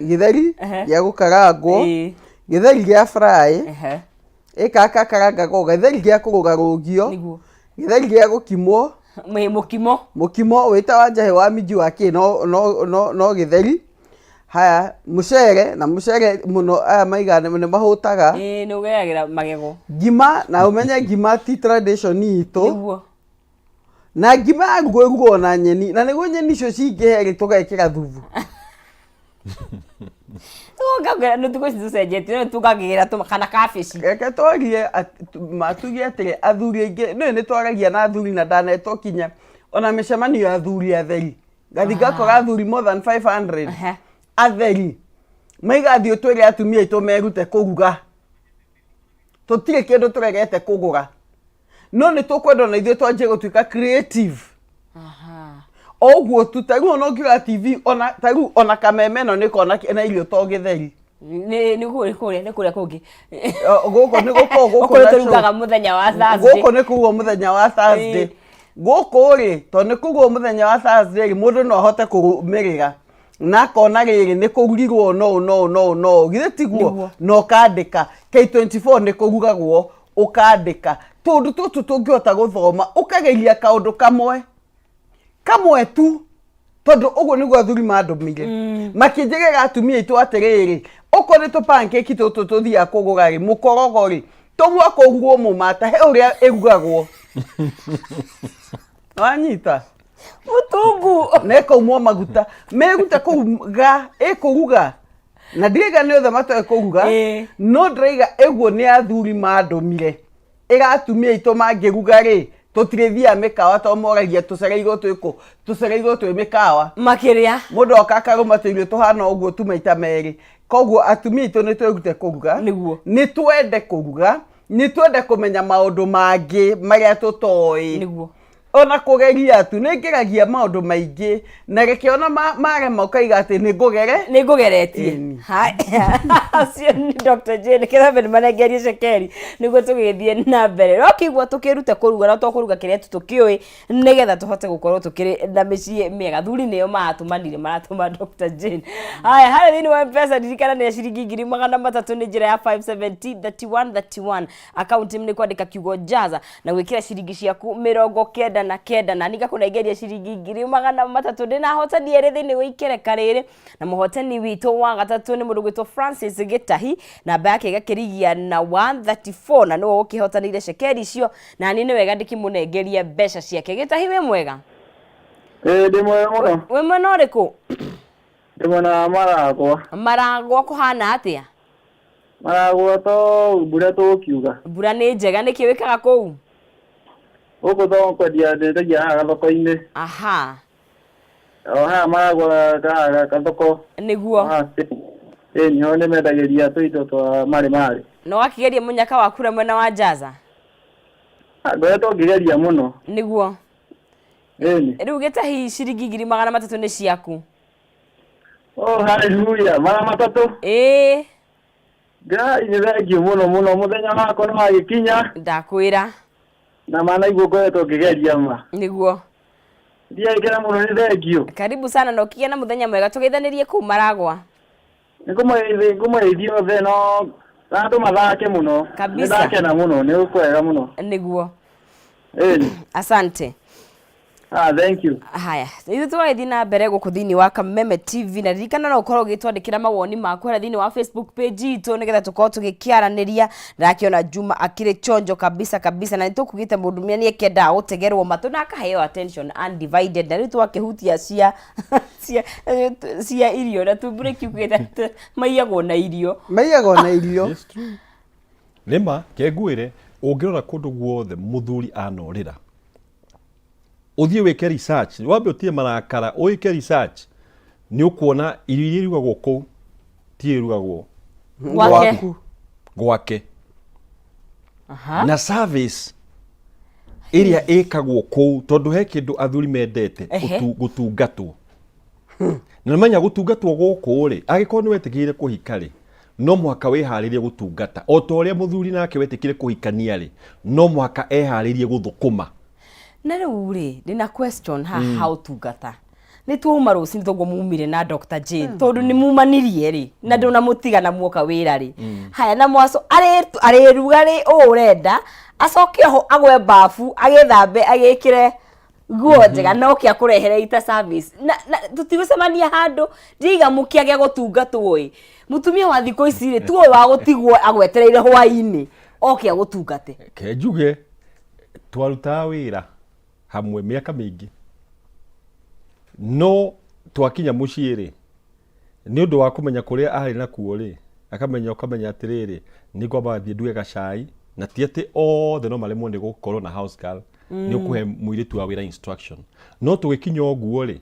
Githeri gĩa gũkarangwo, githeri gĩa fry, ĩkaka karangagwo, githeri gĩa kũrũgarũgio, githeri gĩa gũkimwo, mũkimo wĩta wa njahĩ wa minji wa kĩ no githeri. Haya mucere na mucere muno aya maigana nĩ mahũtaga nĩ ũgeagĩra magego. Ngima na umenye ngima ti tradition itũ. Na ngima yarugwo na nyeni na nĩguo nyeni icio cingĩhe tũgekĩra thubu. Tũgagĩra nĩ tũgũcenjetie nĩ tũgagĩra kana kabici. Reke twarie matugie atĩrĩ athuri aingĩ nĩ twaragia na athuri na ndanetwo kinya ona mĩcemanio ya athuri atheri. Ngathi ngakora athuri more than 500. Atheri maigathi twĩre atumia aitũ merute kũruga. Tũtirĩ kĩndũ tũregete kũgũra. No nĩ tũkwenda na ithuĩ twanjie gũtuĩka creative. Oguo tutaruo no nginya TV ona taru ona kameme no nĩ kona na irio to gĩtheri. Nĩ kũrĩa kũngĩ. Gũkũ nĩ gũkũ tũrugaga mũthenya wa Thursday. Gũkũ nĩ kũrugwo mũthenya wa Thursday. Gũkũ rĩ to nĩ kũrugwo mũthenya wa Thursday mũndũ no ahote kũrũmĩrĩra. Na kona rĩrĩ nĩ kũrugirwo no githĩ tiguo no kandĩka K24 nĩ kũrugagwo ũkandĩka tondũ tũtũ tũngĩhota gũthoma ũkageria kaũndũ kamwe tu tondũ ũguo nĩguo athuri mandũmire makĩnjĩraga atumia aitũ atĩrĩrĩ ũko nĩ tũpancake tũtũ tũthiaga kũgũra rĩ mũkorogo rĩ tũmwe kũrugwo mũmata he ũrĩa ĩrugagwo. Wanyita Mutungu nekaumwo maguta meguta kũruga ĩkũruga na ndĩrĩga nĩ othe matoe kũruga no ndĩrĩga ĩguo nĩ athuri mandũmire ĩgatumia aitũ mangĩruga rĩ tũtirĩthia mĩkawa to moragia tũcereirwo twĩ mĩkawa makĩrĩa mũndũ oka akarũma tũirio tũhana ũguo tu maita merĩ. Koguo atumia aitũ nĩ twĩrute kũruga nĩ twende kũruga nĩ twende kũmenya maũndũ mangĩ marĩa tũtoĩ ona kũgeria tu nĩ ngeragia maũndũ maingĩ na reke ona marema ũkaiga atĩ nĩ ngũgeretie. Acio nĩ Dr. Jane kĩrabeni marengerie cekeri nĩguo tũgĩthiĩ na mbere. Rokĩigua tũkĩrute kũruga na tũkũruga kĩrĩa tũkĩũĩ nĩgetha tũhote gũkorwo tũkĩrĩ na mĩciĩ mĩega. Thuri nĩo maratũma Dr. Jane. Haya harĩa thĩinĩ wa M-Pesa ririkana nĩ ciringi 300 nĩ njĩra ya 5703131 akaunti nĩ kwandĩka kiugo jaza na gwĩkĩra ciringi ciaku 90 na kenda na ningakũnengeria ciringi 300 ndina hotani erĩ thĩinĩ wa ikereka rĩrĩ na mũhotani witũ wa gatatũ nĩ mũndũ gwĩtwo Francis Gitahi namba yake igakĩrigia na 134 na nĩwe ũkĩhotanĩire cekeri icio na niĩ nĩ wega ndĩkĩmũnengeria mbeca ciake. Gitahi wĩ mwega? Ndĩ mwega mũno. Wĩ mwena ũrĩkũ? Ndĩ mwena Maragwa kũhana atĩa? Maragwa to mbura tũkiuga. Mbura nĩ njega nĩkĩ wĩkaga kũu? Ũguo to kwendia ndendagia haha thoko-inĩ. Haha maragwa thoko nĩguo niho nĩ mendagĩria tũindo twa marĩ. No wakĩgeria mũnyaka wa kura mwena wa Jaza? Ngoretwo ngĩgeria mũno. Nĩguo rĩu Gitahi ciringi 300 nĩ ciaku. Hallelujah 300. Ngai nĩ thengiũ mũno mũthenya wakwa nĩ wagĩkinya. Ndakwĩra na maana iguo ngoretwo ngĩgeria ma. Nĩguo ndiaikĩra mũno nĩ thengiũ. Karibu sana na ũkĩgĩa na mũthenya mwega tũgeithanĩrie kũu Maragwa. Ngũmũgeithia othe no andũ mathake mũno. Nĩ ndakena mũno nĩ ũkwega mũno. Nĩguo asante. Thank you. Haya ithuĩ tũgĩthiĩ na mbere gũkũ thĩinĩ wa Kameme TV na ririkana no ũkorwo ũgĩtwandĩkĩra mawoni maku harĩa thĩinĩ wa Facebook page itũ nĩgetha tũkorwo tũgĩkĩaranĩria. Ndakiona Juma akĩrĩ chonjo kabisa na nĩtũkugĩte mũndũ mĩa nĩ ekenda gũtegerwo matũ na akaheo attention undivided na rĩu twakĩhutia cia irio na tumbure kiugĩte maiyagwo na irio. Nĩma kengwĩre ũngĩrora kũndũ guothe mũthuri anorĩra ũthiĩ wĩke research wambe ũtie marakara ũwĩke research nĩ ũkuona irio iria irugagwo kũu ti irugagwo gwake na service ĩrĩa ĩkagwo kũu tondũ he kĩndũ athuri mendete gũtungatwo na menya gũtungatwo gũkũ rĩ agĩkorwo nĩ wetĩkĩire kũhika rĩ no mwaka wĩharĩrie gũtungata o ta ũrĩa mũthuri nake wetĩkĩire kũhikania rĩ no mwaka eharĩrie gũthũkũma. Na rĩu rĩ ndĩna question haha ũtungata ni tuuma ruci nitugwo mumire na Dr. Jane tondu ni mumanirie ri na ndona mutigana muoka wira ri haya na mwaso areruga ri urenda acoke ho agwe bafu agethambe agikire guo njega nokia kurehere ita service na tutigũcemania handu ndiga mukiage gutungatwo ĩ mutumia wa thikũ ici ri tuo wa gutigwo agwetereire hwaini okia gutungate ke njuge twaruta wira hamwe miaka mingi no twakinya muciĩ ri ni undu wa kumenya kuria ari na kuo ri ukamenya atiriri ni ngwamba thie nduge gacai na tiete othe no maremwo ni gukorwo na house girl ni ukuhe muiritu wa wira instruction no tugikinya oguo ri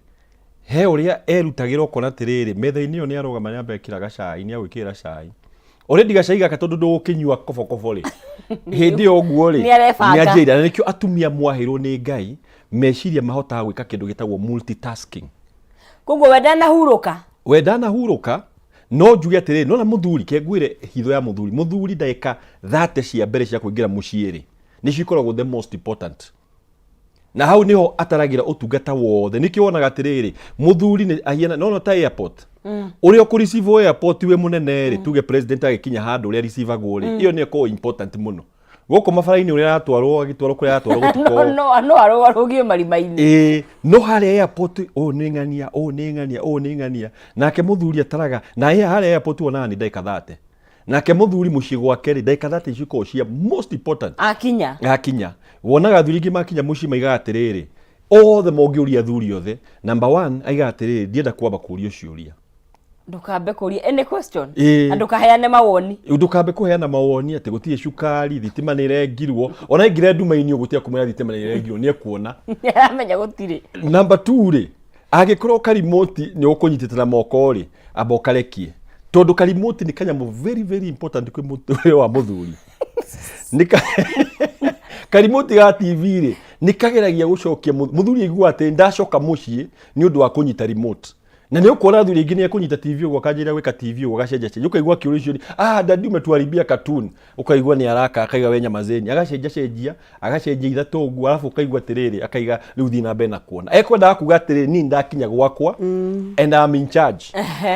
he uria erutagira ukona atiriri metha-ini yo ni arugama ni ambekira gacai ni agwikira cai already gacai gaka tondu ndugukinyua kobo ri hindi oguo ri ni ajira nikio atumia mwahirwo ni Ngai meciria mahotaga gwika kindu gitagwo multitasking koguo wendana huruka no njuge atiriri no na muthuri ke ngwire hitho ya muthuri ndaika 30 cia mbere cia kuingira muciĩ ri ni cikoragwo the most important na hau niho ataragira utungata wothe nikio wonaga atiriri muthuri ni ahiana no ta airport uri okureceive airport we munene ri tuge president agikinya handu uri receive ri iyo ni ko important muno goko mabara-ini uri atwarwo agitwarwo kuri atwarwo gutuko no arugio marima-ini no hali airport ni ng'ania nake muthuri ataraga na hali airport wona ni ndaika 30 nake muthuri muciĩ gwake ri ndaika 30 ciko cia most important akinya wonaga athuri ingi makinya muciĩ maiga atiriri othe mongiuria athuri othe number 1 aiga atiriri ndienda kwamba kuria ciuria ndukambe kuria any question ndukaheane mawoni ati gutie cukari thitima ni irengirwo ona ingire nduma-ini gutia kumenya thitima ni irengirwo ni ekuona amenya gutire number 2 ri agikorwo karimoti ni ukunyitite na moko ri amba ukarekie tondu karimoti ni kanyamu very very important kwi muture wa muthuri karimoti ga TV ri ni kageragia gucokia muthuri igua ati ndacoka muciĩ ni undu wa kunyita remote na ni ukora athuri ingi ni kunyita TV ugo kanjira gwika TV ugo gacenja ukaigua kiuria cio dadi umetuharibia cartoon ukaigua ni araka akaiga wenya mazeni agacenjia ithatu ugu alafu ukaigua atiriri akaiga riu thina mbere na kuona ekwenda kuga atiriri ni ndakinya gwakwa and I'm in charge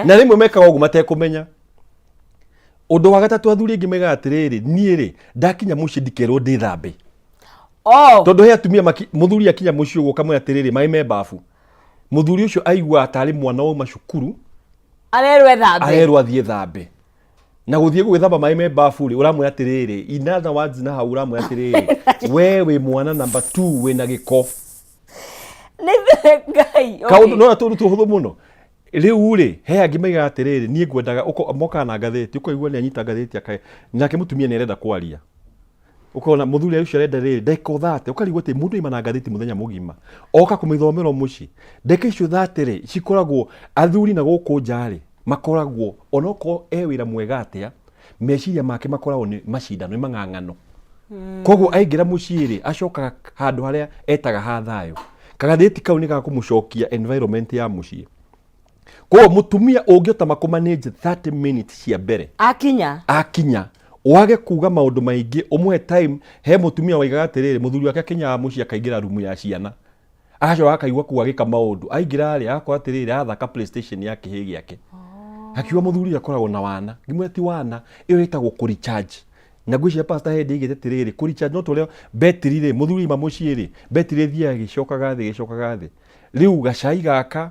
na rimwe mekaga ugu matekumenya undu wa gatatu athuri ingi mega atiriri nie ri ndakinya muciĩ ndikerwo ndithambe tondu he atumia muthuri akinya muciĩ ugo kamwe atiriri mai membafu muthuri ucio aigua atari mwana wa macukuru arerwa thie thambe na guthie gwithamba mai membafu ri uramwe atiriri inatha words na hau uramwe atiriri wewe mwana number 2 wina giko ni Ngai kaundu no atu tuhuthu muno riu ri he angi maiga atiriri nie ngwendaga moka na ngatheti ukaigua ni anyita ngatheti akai nake mutumia ni arenda kwaria ukona muthuri ucio arenda riri ndaika 30 ukarigwo ati mundu ima na ngatheti muthenya mugima oka kumithomera muci ndaika icio 30 ri cikoragwo athuri na guku njari makoragwo onoko wira mwega atia meciria make makoragwo ni macindano ni mang'ang'ano koguo aingira muciĩ ri acoka handu haria etaga ha thayo kagatheti kau ni gakumucokia environment ya muciĩ koguo mutumia ungiota makumanage 30 minutes cia mbere akinya wage kuga maundu maingi umwe time he mutumia waigaga atiriri muthuri wake akinya muciĩ akaingira rumu ya ciana agacoka akaigua kuagika maundu aingira ri akwa atiriri athaka PlayStation yake higi yake akiwa muthuri akoragwo na wana ngimweti wana iyo itagwo ku recharge na ngwicia pastor hendi igite atiriri ku recharge no toleo battery ri muthuri ma muciĩ ri battery thia gicokaga thi riu gacai gaka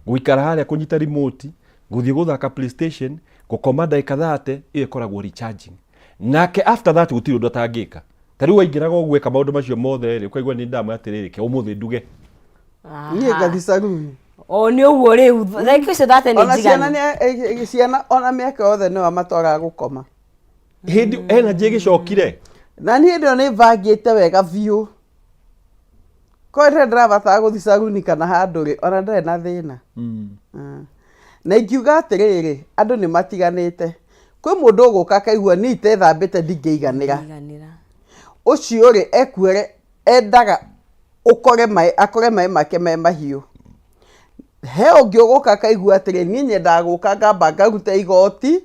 guikara haria kunyita remote guthie guthaka PlayStation gukoma ndaika 30 iyo ikoragwo recharging nake after that gutiro ndo tangika tari waingiraga ogweka maundu macio mothe ri ukaigua ni ndamu atiriri ke umuthi nduge nie gathicagumi ni uguo riu like icio that ni njigana ciana ona miaka yothe no amatwaraga gukoma hindi energy gicokire na ni ndo ni vangite wega biu ko ndirabatara guthicaguni kana handu ri ona ndare na thina na ingiuga atiriri andu ni matiganite kwi mundu uguka akaigua ni itethambite ndingeiganira ucio ri ekwere endaga akore mai make me mahiu he ungi uguka akaigua atiri ni nyendaga guka ngamba ngaruta igoti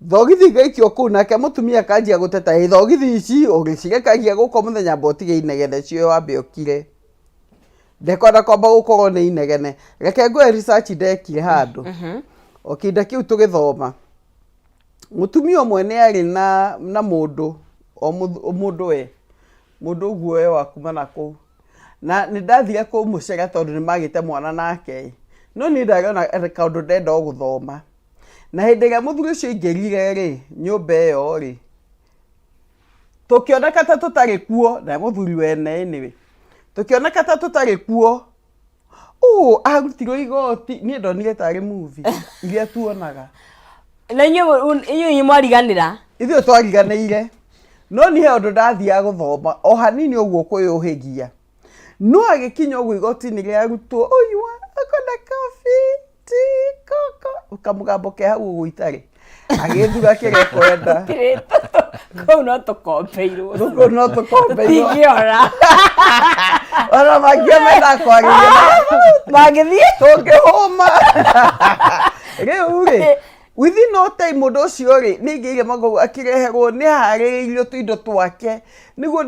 thogithi ngaikio kuu nake mutumia kanjia guteta thogithi ici ugicirekagia guko muthenya botige inegethe cio wambe ukire Ndekwenda kwamba gukorwo ni inegene. Reke ngwe research ndekire handu. Okinda kiu tugithoma. Mutumia omwe ni ari na mundu mundu we. Mundu guoye wa kuma nako. Na ni ndathire ku mucera tondu ni magite mwana nake. No ni ndagona kaundu ndenda guthoma. Na hindi ria muthuri ucio ingerire ri nyumba iyo ri. Tukioneka ta tutari kuo na muthuri wene niwe. Tukioneka ta tutari kuo. Arutirwo igoti ni ndonire tari movie iria tuonaga. Na inyu mwariganira. Ithuĩ twariganĩire. No ni he ũndũ ndathiaga gũthoma o hanini ũguo kwĩũhĩgia. No agĩkinya ũguo igoti-inĩ rĩarutwo ũyua akona coffee tea koko kamũgambo ke hau ũguo itarĩ. Agĩthura kĩrĩa kwenda. Kau no tũkombeirwo. Kau no tũkombeirwo. Tingĩora. Ona mangĩamenda kwarĩria. Magĩthiĩ. Tũngĩhũma. Rĩu rĩ. Within no time mundu ucio ri ningire magogo akireherwo ni harĩirio tuindo twake niguo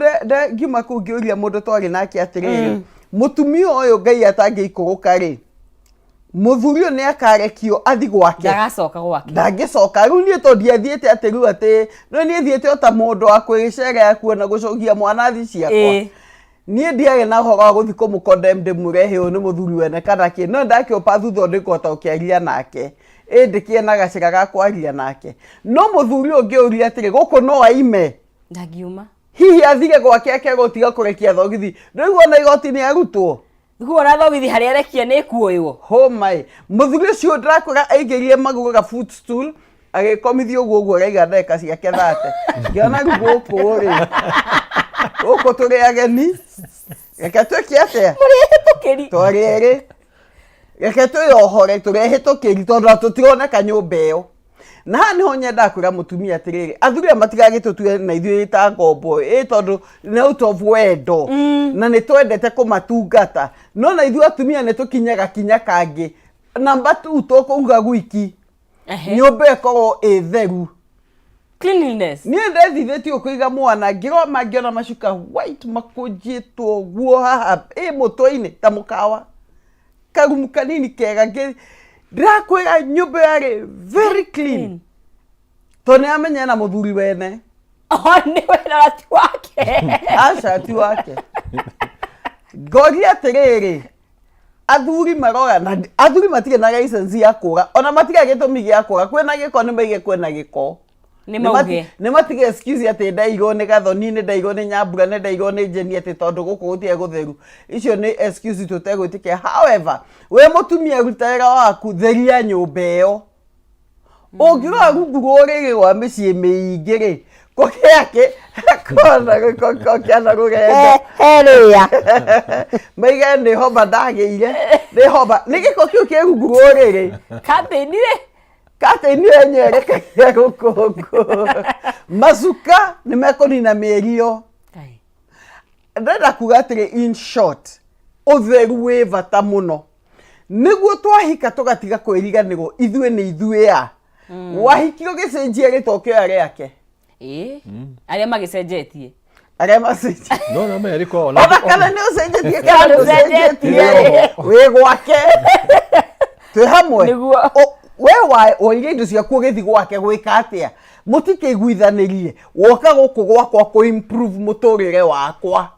ngiuma ku ngiuria mundu twari nake atiriri mutumia uyu Ngai atangĩikũrũka ri muthuri ni akarekio athi gwake ndagacoka gwake ndangĩcoka rĩu niĩ to ndiathiĩte atĩ rĩu atĩ no niĩ thiĩte o ta mũndũ wa kwĩgĩcera kuona gũcokia mwana thi ciakwa niĩ ndiarĩ na ũhoro wa gũthi kũmũcondemn ndĩmũrehe ũyũ nĩ muthuri wene kana kĩ no ndakĩũpa thutha ndĩkũhota gũkĩaria nake ndĩkĩe na gacĩra ga kwaria nake no muthuri ũngĩũria atĩrĩ gũkũ no aime ndangiuma hihi athire gwake akegũtiga kũrekia thogithi ndĩguo na igoti nĩ arutwo Guo na thogithi harĩa arekia nĩ kuoywo my muthuri ũcio ndakora aingĩrire magũrũ ga footstool agĩkomithio ũguo raiga ndeka ciake 30 ngĩona gũkũ rĩ gũkũ tũrĩ ageni reke twĩke atĩa mũrĩhĩtũkĩri twarĩ reke twĩohore tũrehĩtũkĩri tondũ tũtironeka nyũmba ĩyo na haha nĩho nyenda kwĩra mũtumia atĩrĩrĩ athuri matigagĩtũtue na ithuĩ ta ngombo tondũ nĩ out of wendo na nĩ twendete kũmatungata no na ithuĩ atumia nĩ tũkinyaga kinya kangĩ number 2 tũkũuga gwiki nyũmba ĩkorwo ĩtheru cleanliness niĩ ndethithĩtio kũiga mwana ngĩona macuka white makũnjĩtwo guo haha mũtwe-inĩ ta mũkawa karumu kanini kega ndĩrakwĩra nyũmba yarĩ very clean to nĩ amenya na mũthuri wene nĩ wĩra ti wake aca ti wake ngoria atĩrĩrĩ athuri maroga na athuri matirĩ na license ya kũra ona matirĩ gĩtũmi gĩa kũra kwĩna gĩko nĩ maige kwĩna gĩko nĩ matige excuse atĩ ndaigwo nĩ gathoni nĩ ndaigwo nĩ nyambura nĩ ndaigwo nĩ njeni atĩ tondũ gũkũ gũtiĩ gũtheru icio nĩ excuse tũtegwĩtĩkia however we mũtumia ruta wĩra waku theria nyũmba ĩyo ũngĩrora rungu rũrĩrĩ rwa mĩciĩ mĩingĩ rĩ kokĩake kona gĩko kĩana rũrenda herĩa maiga nĩ homba ndagĩire nĩ homba nĩ gĩko kĩu kĩ rungu rũrĩrĩ katĩini rĩ katĩini yenyewe kagia rũkũngũ macuka nĩ mekũnina mĩerio ndenda kuga atĩrĩ in short ũtheru wĩ bata mũno nĩguo twahika tũgatiga kwĩriganĩrwo ithuĩ nĩ ithuĩ wahikio gĩcenjie gĩtokio rĩake arĩa magĩcenjetie arĩa macenjie no meriko ona kana nĩ ũcenjetie kana ũcenjetie wĩ gwake twĩ hamwe we woire indo ciaku ũgĩthi gwake gwĩka atĩa mũtikĩiguithanĩrie woka gũkũ gwakwa kũ improve mũtũrĩre wakwa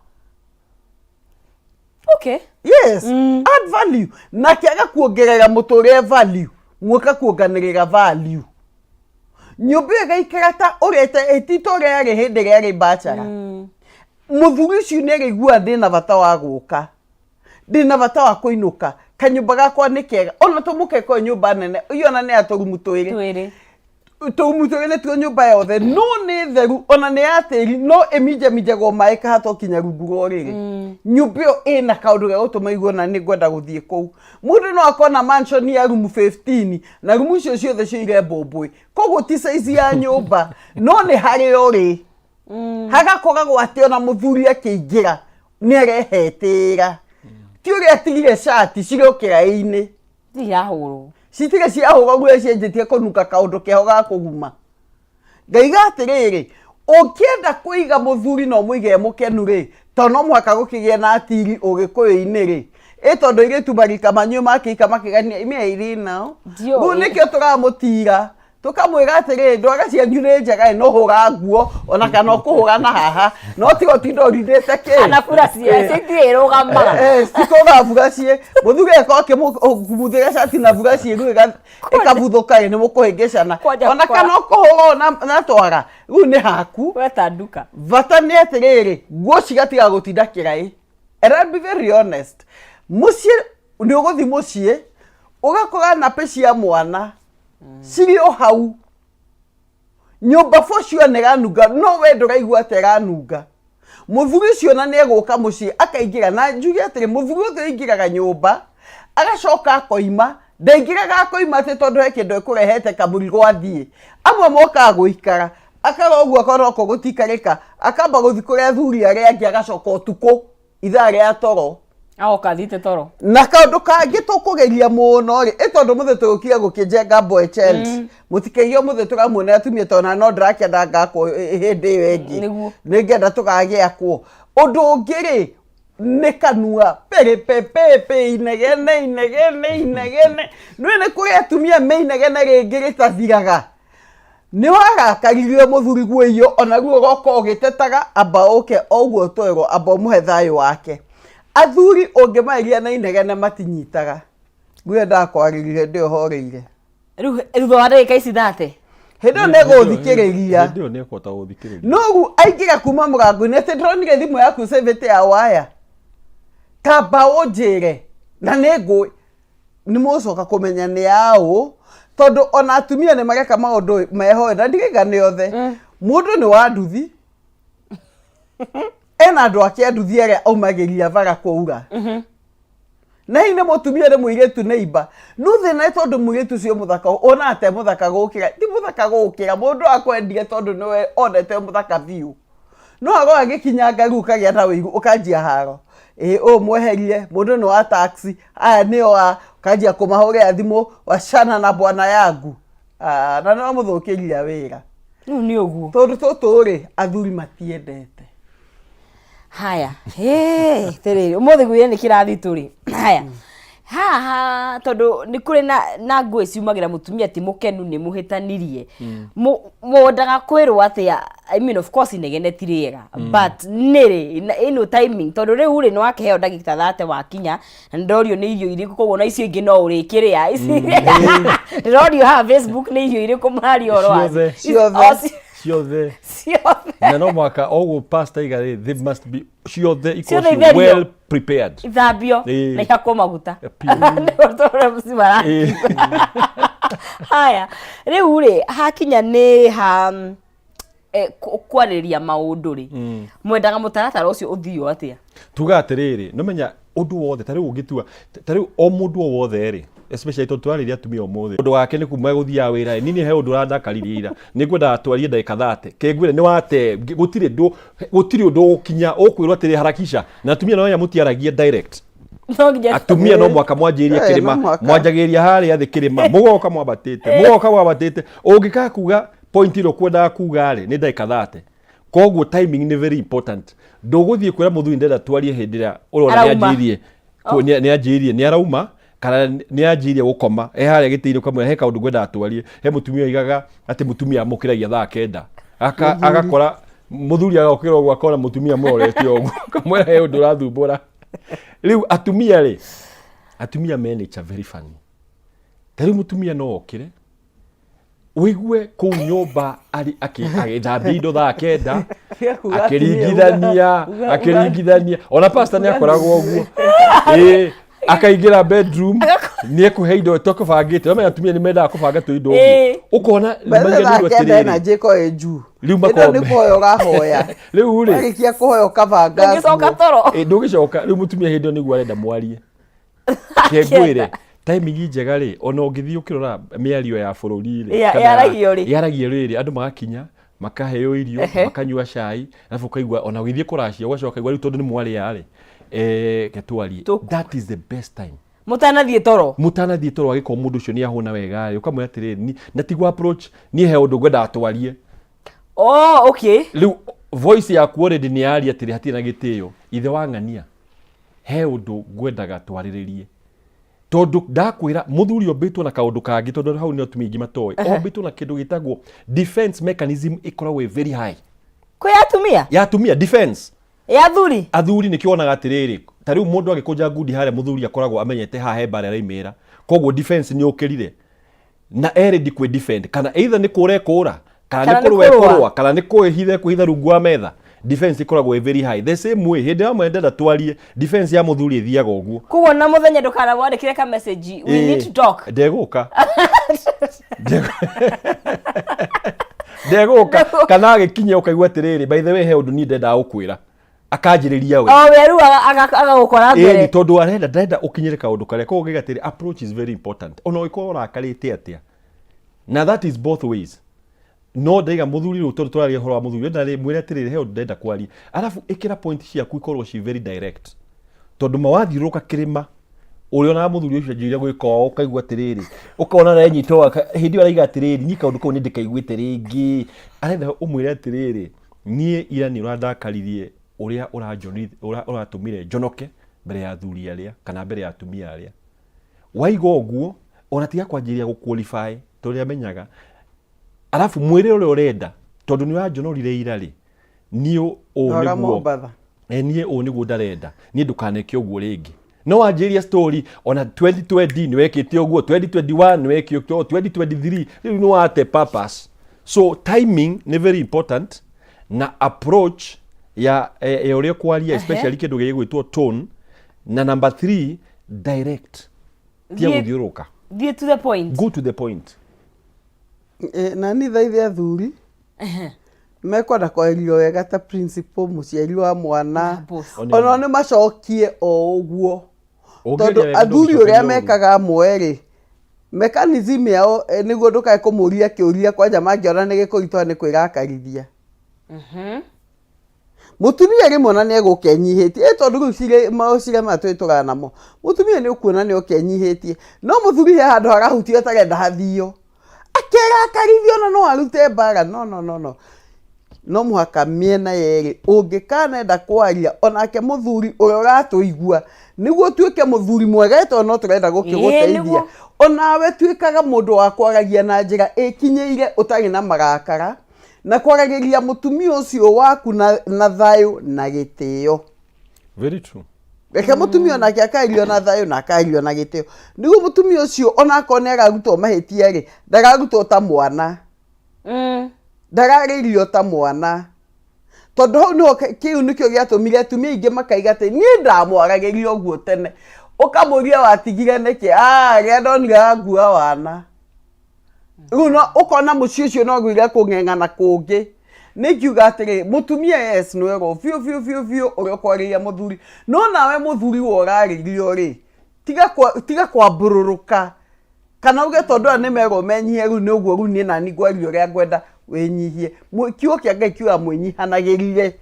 okay yes add value na kĩaga kuongerera mũtũrĩre value muoka kuonganĩrĩra value nyũmba ĩgaikara ta ũrĩte ĩtito rĩarĩ hĩndĩ rĩarĩ bachelor mũthuri ũcio nĩ araigua ndĩna bata wa gũka ndĩna bata wa kũinũka kanyũmba gakwa nĩ kega ona tũmũkeko nyũmba nene iyo ona nĩ atũrumu twĩrĩ nĩ tuo nyũmba yothe no nĩ theru ona nĩ atĩri no ĩminjaminjagwo maĩ kahata kinya rungu rũrĩrĩ nyũmba ĩyo ĩna kaũndũ ga gũtũma igwo na nĩ ngwenda gũthiĩ kũu mũndũ no akona mansion ya rumu 15 na rumu icio ciothe cioire mbũmbũĩ koguo ti size ya nyũmba no nĩ harĩa ũrĩ hagakoragwo atĩ ona mũthuri akĩingĩra nĩ arehetĩra ti ũrĩa atigire shati cirĩ o kĩraĩ-inĩ cirahũrwo citige ciahũrwo guo cienjetie kũnuka kaũndũ keho ga kũguma ngaiga atĩrĩrĩ ũkĩenda kũiga mũthuri no mũige mũkenu rĩ tondũ no mũhaka gũkĩgĩa na atiri ũgĩkũyũ-inĩ rĩ tondu ire tumarika manyu makika makigania ime iri nao bu nikio turamutira tukamwira atiri ndwaga cia nyune njaga no hura nguo ona kana kuhura na haha no tigo tindo ridete ke ana furacia citirwo gama sikoga furacia muthuri eko kumuthira shati na furacia ru ikabuthuka ni mukuhingicana ona kana kuhura na twara ru ni haku wetanduka vata ni atiriri nguo cigatiga gutinda kirai. And I'll be very honest. Mucie ni uguthi mucie ugakora na pesi ya mwana sirio hau nyumba focio neranunga no we nduraigua teranunga muthuri cio na neguka mucie akaingira na njugi atiri muthuri uthe ingiraga nyumba agacoka akoima ndaingiraga akoima ati tondu he kindu ekurehete kamurigo athie amwe moka guikara akarogu akoroko gutikarika akamba guthi kuria thuri aria angi agacoka utuko ithaa ria toro aoka thite toro na kaundu kangi tukugeria muno ri itondu muthe tukire gukijenga boy child mutikeyo muthe tukamuona atumia tona no ndrakenda ngako hindi wengi ningenda tukagia kwo undu ungiri ni kanua pepe inegene nwene kuria atumia me inegene ringi ritathiraga ni warakaririe muthuri gweyo ona ruo goko gitetaga amba oke oguo twego amba muhe thayo wake athuri ungimairia na inegene matinyitaga gwenda kwaririe ndio horeire rugo areka ici thate hindo nego thikiriria ndio ne kwata guthikiriria nogu aingira kuma murango ne te ndronire thimu yaku sevete ya waya kaba ojere na nego ni mucoka kumenya ni yao tondu ona atumia ne mareka maundu meho na ndigiga ni othe mundu ni wa nduthi ena ndo akianduthi aria aumagiria bara kuura na ine mutumia ne muiretu neiba nuthe na tondu muiretu cio muthaka ona ate muthaka gukira ti muthaka gukira mundu akwendire tondu niwe onete muthaka view no ago agikinya ngaru kagia na wigu ukanjia haro o mweherie mundu ni wa taxi aya ni o kanjia kumahore thimu washana na bwana yangu na no muthukiria wira ni uguo tondu tuturi athuri matiendete haya terere umuthi gwire ni kirathi turi haya haha tondu ni kuri na ngui ciumagira mutumia ti mukenu ni muhitanirie mundaga kwirwo atia I mean of course inegene tiriega but nere ino timing tondu riu ri no akeheo ndagika 30 wakinya na ndorio ni irio iriku koguo na icio ingi no urikiria ndorio ha Facebook ni irio iriku mari oro ciothe na no mwaka ogu pastor igari they must be ciothe equal well prepared ithabio na yako maguta ndotora msibara haya riu ri hakinya ni ha kwariria maundu ri mwendaga mutaratara ucio uthio atia tuga atiriri no menya undu wothe tari ungitua tari o mundu wothe ri especially to twariria atumia umuthi undu wake ni kuma guthia wira nini he undu randakariria ni kwenda atwarie ndagika 30 kegwire ni wate gutiri undu ukinya ukwirwa atiri harakisha na atumia no ya mutiaragie direct atumia no mwaka mwanjiria kirima mwanjagiria hari athi kirima mugoka mwabatite ungika kuga point iro kwenda kuga ri ni ndagika 30 koguo timing ni very important nduguthie kwira muthuri ndenda twarie hindira urona ni anjirie ni arauma kana ni anjirie gukoma haria gitiire kamwe he kaundu gwenda atwarie he mutumia igaga ati mutumia amukiragia thaa kenda agakora muthuri agokira ogwa akona mutumia morete ogwo kamwe he undu rathumbura riu atumia manage very funny tari mutumia no okire wigue ku nyumba ari agithambia indo thaa kenda akiringithania ona pastor ni akoragwo ogwo akaingira bedroom ni ekuhe indo tokubangite no atumia ni menda kubanga tu indo ukona limangira ni watiriri na jeko eju riu makome ni koyo gahoya riu ri arikia kuhoyo kabanga ngicoka toro ndugicoka riu mutumia hindo ni gwarenda mwarie kegwire timing njega ri ona ungithii ukirora miario ya bururi ri yaragio ri andu magakinya makaheo irio makanyua cai alafu kaigwa ona ugithii kuracia ugacoka igwa riu tondu ni mwari yari getwari that is the best time mutanathie toro agiko mundu ucio ni ahuna wega ri ukamwe atiriri na tigwa approach ni he undu gwenda atwarie okay riu voice yaku already ni ari atiri hatina gitio ithe wangania he undu ngwendaga twariririe tondu ndakwira muthuri ombitwo na kaundu kangi tondu hau ni atumia ingi matoi ombitwo na kindu gitagwo defense mechanism ikoragwo very high kwa atumia ya atumia defense ya athuri athuri ni kionaga atiriri ta riu mundu agikunja ngundi haria muthuri akoragwo amenyete ha he bara raimira koguo defense ni ukirire na ready kwe defend kana either ni kurekura kana ni kurwekurwa kana ni kuhitha rungu wa metha defense ikoragwo very high the same way hindi amwe ndenda twarie defense ya muthuri ithiaga uguo kugo na muthenya ndukana wandikire ka message we need to talk ndeguka ndeguka kana agikinya ukaigua atiriri by the way he undu ni ndenda ukwira akanjiriria we weru agagukora mbere tondu arenda ukinyire kaundu karia koguo gigatiri approach is very important ono ikora akalite atia na that is both ways no ndaiga muthuri ru tondu turaria horo wa muthuri ndari mwire atiriri he undu ndenda kwaria alafu ikira point ciaku ikorwo ci very direct tondu mawathiruka kirima uriona muthuri ucio njiria gwika ukaigua atiriri ukona ra nyito hindi araiga atiriri ni kaundu kau ni ndikaiguite ringi arenda umwire atiriri nie ira ni urandakaririe uria uratumire njonoke mbere ya athuri aria kana mbere ya atumia aria waigo guo ona tiga kwanjiria guqualify tondu amenyaga alafu mwire ule urenda tondu ni wajonorire ira ri niu o niguo nie o niguo ndarenda ni ndukaneke uguo ringi no wanjiria story ona 2020 ni wekite uguo 2021 ni wekite 2023 riu ni wate purpose so timing ni very important na approach ya uria kwaria especially kindu gigwitwo tone na number 3 direct tia guthiuruka get to the point go to the point na ni thaithi athuri mekwenda kwario wega ta principal muciari wa mwana ona ni macokie o uguo tondu athuri uria mekaga mweri mechanism yao niguo ndukae kumuria kiuria kwanja mangiona ni gikuritwa ni kwirakarithia mutumia rimwe na ni egukenyihitie tondu riu cire matwitugana namo mutumia ni ukuona ni ukenyihitie no muthuri he handu harahutio tarenda hathio akerakarithio na no arute mbara no muhaka miena yeri ungikana kwaria onake muthuri uria uratuigua niguo tuike muthuri mwega to no turenda gukiguteithia onawe tuikaga mundu wa kwaragia na njira ikinyeire utari na marakara na kwaragiria mutumia ucio waku na thayo na gitio very true reke mutumia onake akairio na thayo na akairio na gitio niguo mutumia ucio onako ne agagutwo mahitia ri ndagagutwo ta mwana ndagaririo ta mwana tondu hau no kiu nikio giatumire atumia ingi makaiga te ni ndamwaragiria uguo tene ukamuria watigire niki ria ndonira ngua wana uno ukona mucio cio no gwira kungengana kungi nikiuga atiri mutumia yes no ero fiu uria kwariria muthuri no nawe muthuri wo uraririo ri tiga kwa bururuka kana uge tondu ni mero menyie ru ni uguo ru ni nani ngwario ria ngwenda wenyihie kiugo kia Ngai kiuga mwenyihanagirire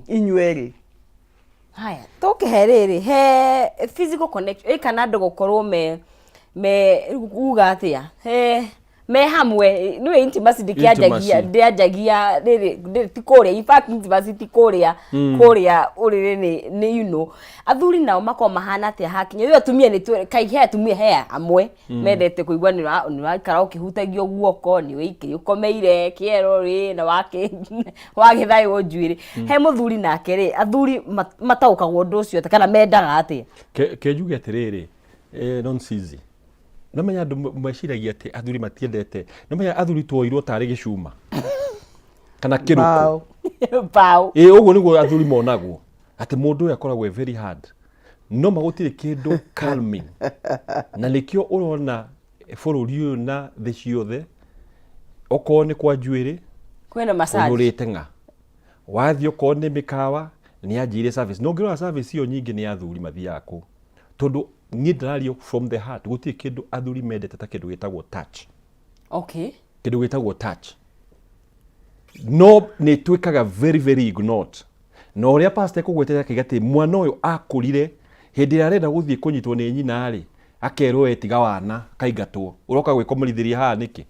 inyueri haya tukiheriri he physical connection kana ndo gukorwo me uga atia me hamwe niwe intimacy ndiajagia tikuria in fact intimacy tikuria urire ni you know athuri nao mako mahana atia hakinya yo atumia ni kai he atumia he amwe mendete kuigwa ni wakara ukihutagio guoko ni wiki ukomeire kiero ri na wagithayo njuiri he muthuri nake ri athuri matauka gundu ucio kana mendaga atia kejuge atiriri nonsense namenya andu meciragia ati athuri matiendete namenya athuri twoirwo tari gicuma kana kiruko pau uguo niguo athuri monagwo ati mundu uyu akoragwo very hard no magutire kindu calming na nikio urona bururi uyu na thi ciothe oko ni kwa njuiri kwena massage urite nga wathio ko ni mikawa ni anjire service no ngirora service iyo nyingi ni athuri mathiaku tondu ni ndarario from the heart gutie kindu athuri mendete ta kindu gitagwo touch okay kindu gitagwo touch no ni twikaga very ignored no ria pastor kugwetera kigati mwana uyu akurire hindi arenda guthie kunyitwo ni nyina ri akerwo etiga wana kaigatwo uroka gwikomerithiria ha niki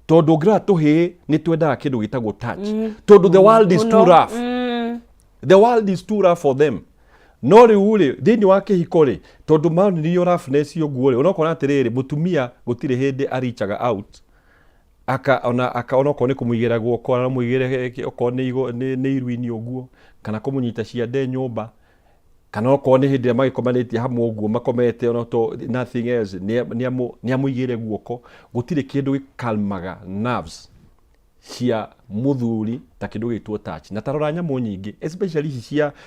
tondu ngira tuhi ni twendaga kindu gitagwo touch tondu the world is too rough the world is too rough for them no riu ri thini wa kihiko ri tondu mauni niyo roughness yo guo ri onakona atiriri mutumia gutire hindi arichaga out aka onako ni kumuigera guoko na muigere oko ni iru-ini uguo kana kumunyita ciande nyumba kana oko ni hindi magikomanĩtie hamwe uguo makomete onoto nothing else ni amuigire guoko gutire kindu gikalmaga nerves cia muthuri ta kindu gitwo touch na tarora nyamu nyingi especially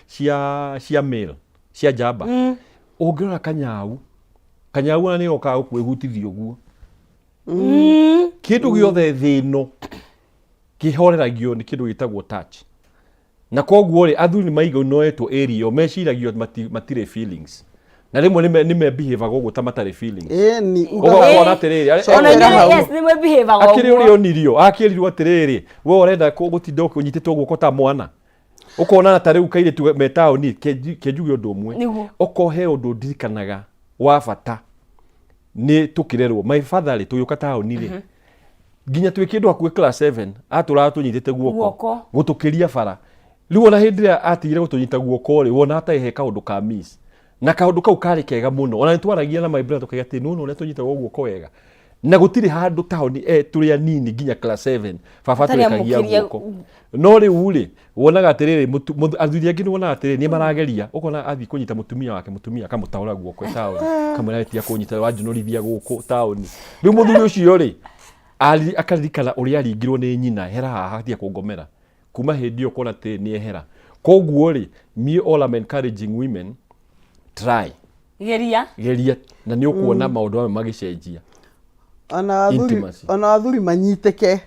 cia male cia jamba ungirora kanyaũ na ni oka kwihutithio guo kindu giothe thino kihoreragio ni kindu gitagwo touch na koguo ri athuri ni maiga noetwo area meciragio matire feelings na rimwe ni me behave gogo ta matare feelings ni ugaona atiriri ona yes ni me behave gogo akiri uri onirio akirirwo atiriri we urenda gutinda unyititwo guoko ta mwana ukona na tare ukaire tu metao ni kenjugi undu umwe ukohe undu ndirikanaga wa bata ni tukirerwo my father ri tuyuka taoni ri ginya twikindu akue class 7 atura tunyitite guoko gutukiria bara riu ona hindira atigire gutunyita guoko ri wona atahe kaundu ka miss na kaundu kau kari kega muno ona nitwaragia na my brother tukiga ati no tunyita guoko wega na gutiri handu taoni turi anini ginya class 7 baba twikagia guoko no riu ri wonaga atiriri athuri angi ni wonaga atiriri ni marageria ukona athi kunyita mutumia wake mutumia kamutaura guoko taoni kamwira tia kunyita wanjunorithia guoko taoni riu muthuri ucio ri akaririkana uria aringirwo ni nyina hera hatia kungomera kuma hindi yo kona te ni ehera koguo ri me all am encouraging women try geria na ni ukuona maundu amwe magicenjia ona athuri manyiteke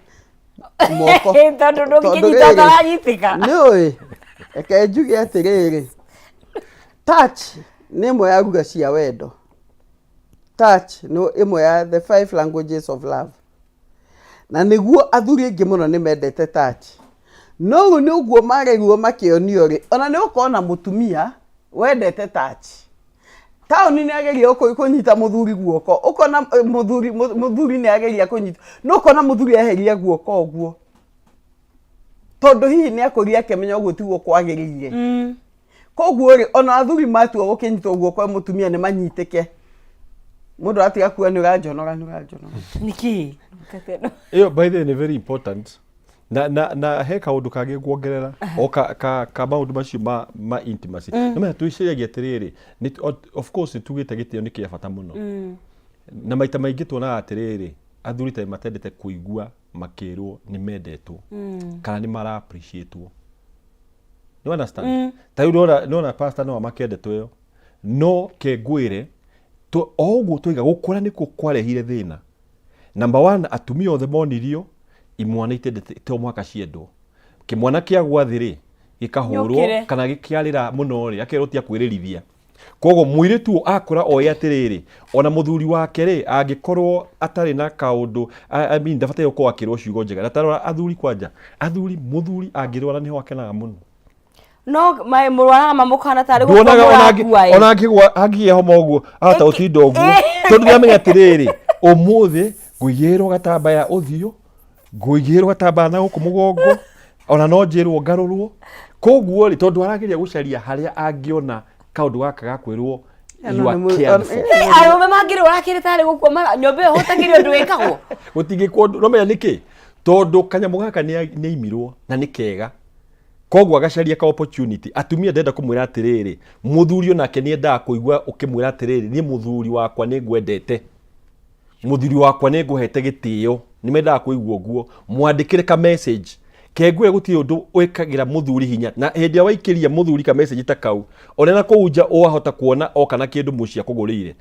moko tondu ndunginyita ndaranyitika ni oi eke njuge atiriri touch ni imwe ya ruga cia wendo touch no imwe ya the 5 languages of love na niguo athuri aingi muno ni mendete touch no ni uguo mareguo makionio ri ona ni ukona mutumia wendete touch taoni ni ageria kunyita muthuri guoko ukona muthuri ni ageria kunyita no ukona muthuri aheria guoko oguo tondu hihi ni akuria akemenya uguo tiguo kwagirire koguo ri ona athuri matua gukinyitwo guoko mutumia ni manyitike mundu atiga kuwa ni uranjonora niki iyo by the way ni very important na he kaundu kage kuongerera o ka maundu macio ma intimacy na tuiciragia atiriri of course tugite gitio ni kia bata muno na maita maingi tuona atiriri athuri ta matendete kuigua makirwo ni mendetwo kana ni mara appreciatewo you understand ta no pastor no makendetwo yo no kengwire to oguo tuiga gukura niko kwarehire thina number 1 atumia othe monirio imwana itendete to mwaka ciendo kimwana kia gwathiri gikahurwo kana gikiarira muno ri akerotia kwirerithia kogo mwire tu akura oya atiriri ona muthuri wake ri angikorwo atari na kaundu I mean ndafata yo kwa kirwo ciugo njega natarora athuri kwanja athuri muthuri angirwara niho akenaga muno no mai murwana mamukana tari ona angiye homo uguo ata utindo uguo tondu niamenya atiriri umuthi nguigirwo gatambaya uthio nguigirwo gatambaya na guku mugongo ona no njirwo ngarurwo koguo ri tondu arageria gucaria haria angiona kaundu gaka gakwirwo you are cared for ayo mangirwo rakire tari gukoma nyombe hotagirio ndu wikagwo gutingikwo no menya niki tondu kanyamu gaka ni imirwo na ni kega koguo agacaria ka opportunity atumia ndenda kumwira atiriri muthuri onake ni endaga kuigua ukimwira atiriri ni muthuri wakwa ni ngwendete muthuri wakwa ni nguhete gitio ni mendaga kuigua guo mwandikire ka message kengwire guti undu wikagira muthuri hinya na hindi waikiria muthuri ka message ta kau onena kuunja ohota kuona o kana kindu mucia kugurire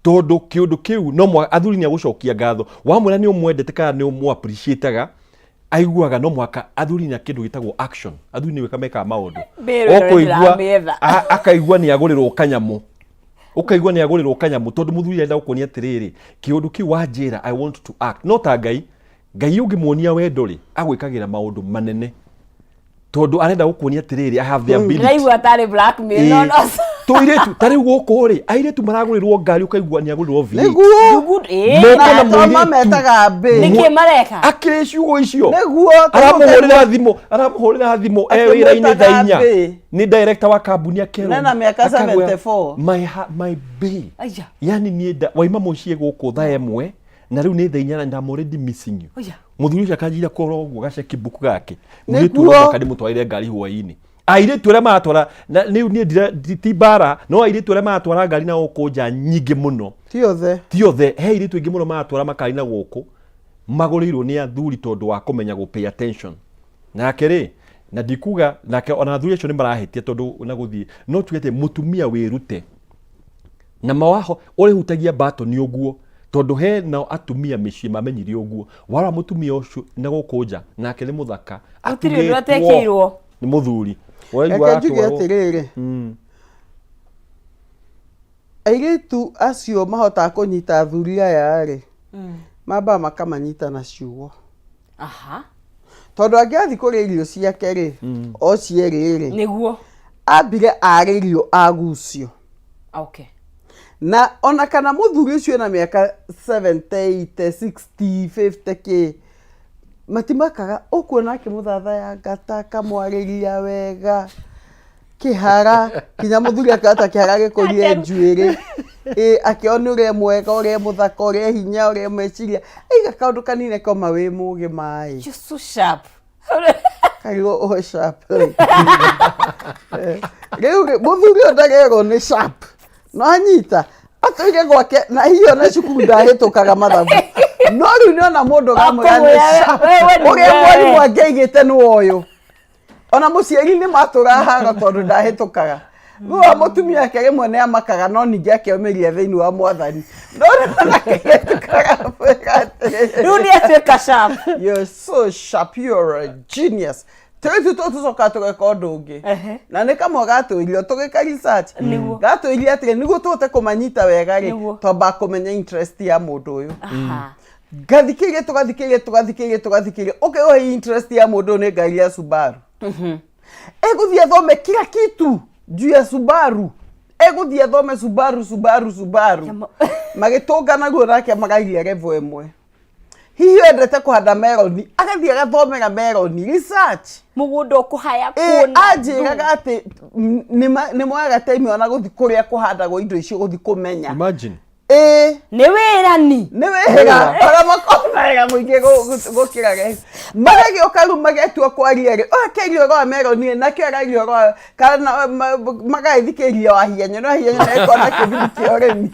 tondu kiundu kiu no athuri ni agucokia ngatho wamwira ni umwendete kana ni umu appreciateaga aiguaga no mwaka athuri na kindu gitagwo action athuri ni wekameka maundu okoigua akaigua ni agurirwo kanyamu ukaigua ni agurirwo kanyamu tondu muthuri enda gukonia atiriri kiundu ki wanjira I want to act no ta ngai ungimuonia wendo ri agwikagira maundu manene tondu arenda gukonia atiriri I have the ability Ngai atari blackmail no Tuiretu tari guko ri airetu maragurirwo ngari ukaigua ni agurirwo vi niguo na toma metaga mbe niki mareka akire ciugo icio niguo aramuhurira thimo wira-ini thainya ni director wa kambuni akero na miaka 74 my bay yani ni nda waima mucie guku tha emwe na riu ni thainya and I'm already missing you muthuri ucio akanjira koro uguo gaceki buku gake ngitu kadi mutwaire ngari hwa-ini aire twere matwara ni tibara no aire twere matwara ngari na ukunja nyingi muno ti othe he aire twingi muno matwara makari na guku magurirwo ni athuri tondu wa kumenya go pay attention nake ri na ndikuga nake ona athuri acio ni marahitie tondu na guthie no tugete mutumia wirute na mawaho uri hutagia bato ni uguo tondu he na atumia micii mamenyire uguo wara mutumia ucio na gukunja nake ni muthaka atiri atekeirwo ni muthuri Ekenjuge atiriri airitu acio mahota kunyita athuri aya ri mamba makamanyita na ciugo tondu angiathi kuria irio ciake ri o cieri ri niguo ambire aririo agucio na ona kana muthuri ucio na miaka 70 80 60 50 ki matimakaga ukuona akimuthatha ya ngata kamwariria wega kihara kinya muthuri akata kihara gikurie njuiri akiona ure mwega ure muthaka ure hinya ure meciria aiga kaundu kanine koma wi mugi mai you so sharp kaigo sharp riu muthuri ondagero ni sharp no anyita atoige gwake na hiyo na cukuru ndahitukaga mathabu no riu ni ona mundu gamwira uria mwarimu angeigite ni woyo ona muciari ni maturahaga tondu ndahitukaga ruo mutumia yake rimwe ni amakaga no ningi akiomeria thiini wa mwathani no ndahitukaga riu ni atuika sharp you're so sharp, you're a genius. Tũrĩtu tũcoka tũgeka ũndũ ũngĩ na nĩ kamwe gatũirio tũgĩka research gatũirie atĩ nĩguo tũhote kũmanyita wega rĩ twamba kũmenya interest ya mũndũ ũyũ gathikĩrĩrie tũgathikĩrĩrie ũkĩohe interest ya mũndũ nĩ ngari ya Subaru egũthiĩ athome kila kitu juu ya Subaru egũthiĩ athome Subaru magĩtũngana guo nake magairia level ĩmwe hihi endete kuhanda meroni agathie agathomera meroni research mugunda ukuhaya kuona ajiraga ati ni mwaga time ona guthi kuria kuhandagwo indo icio guthi kumenya imagine ni wirani ni wira para makona muingi gukira guys magagi okaru magetua kwaria ri akerio ro meroni na kĩarario ro kana magaithikiria wa hienyo no hienyo na kona kibindi kioremi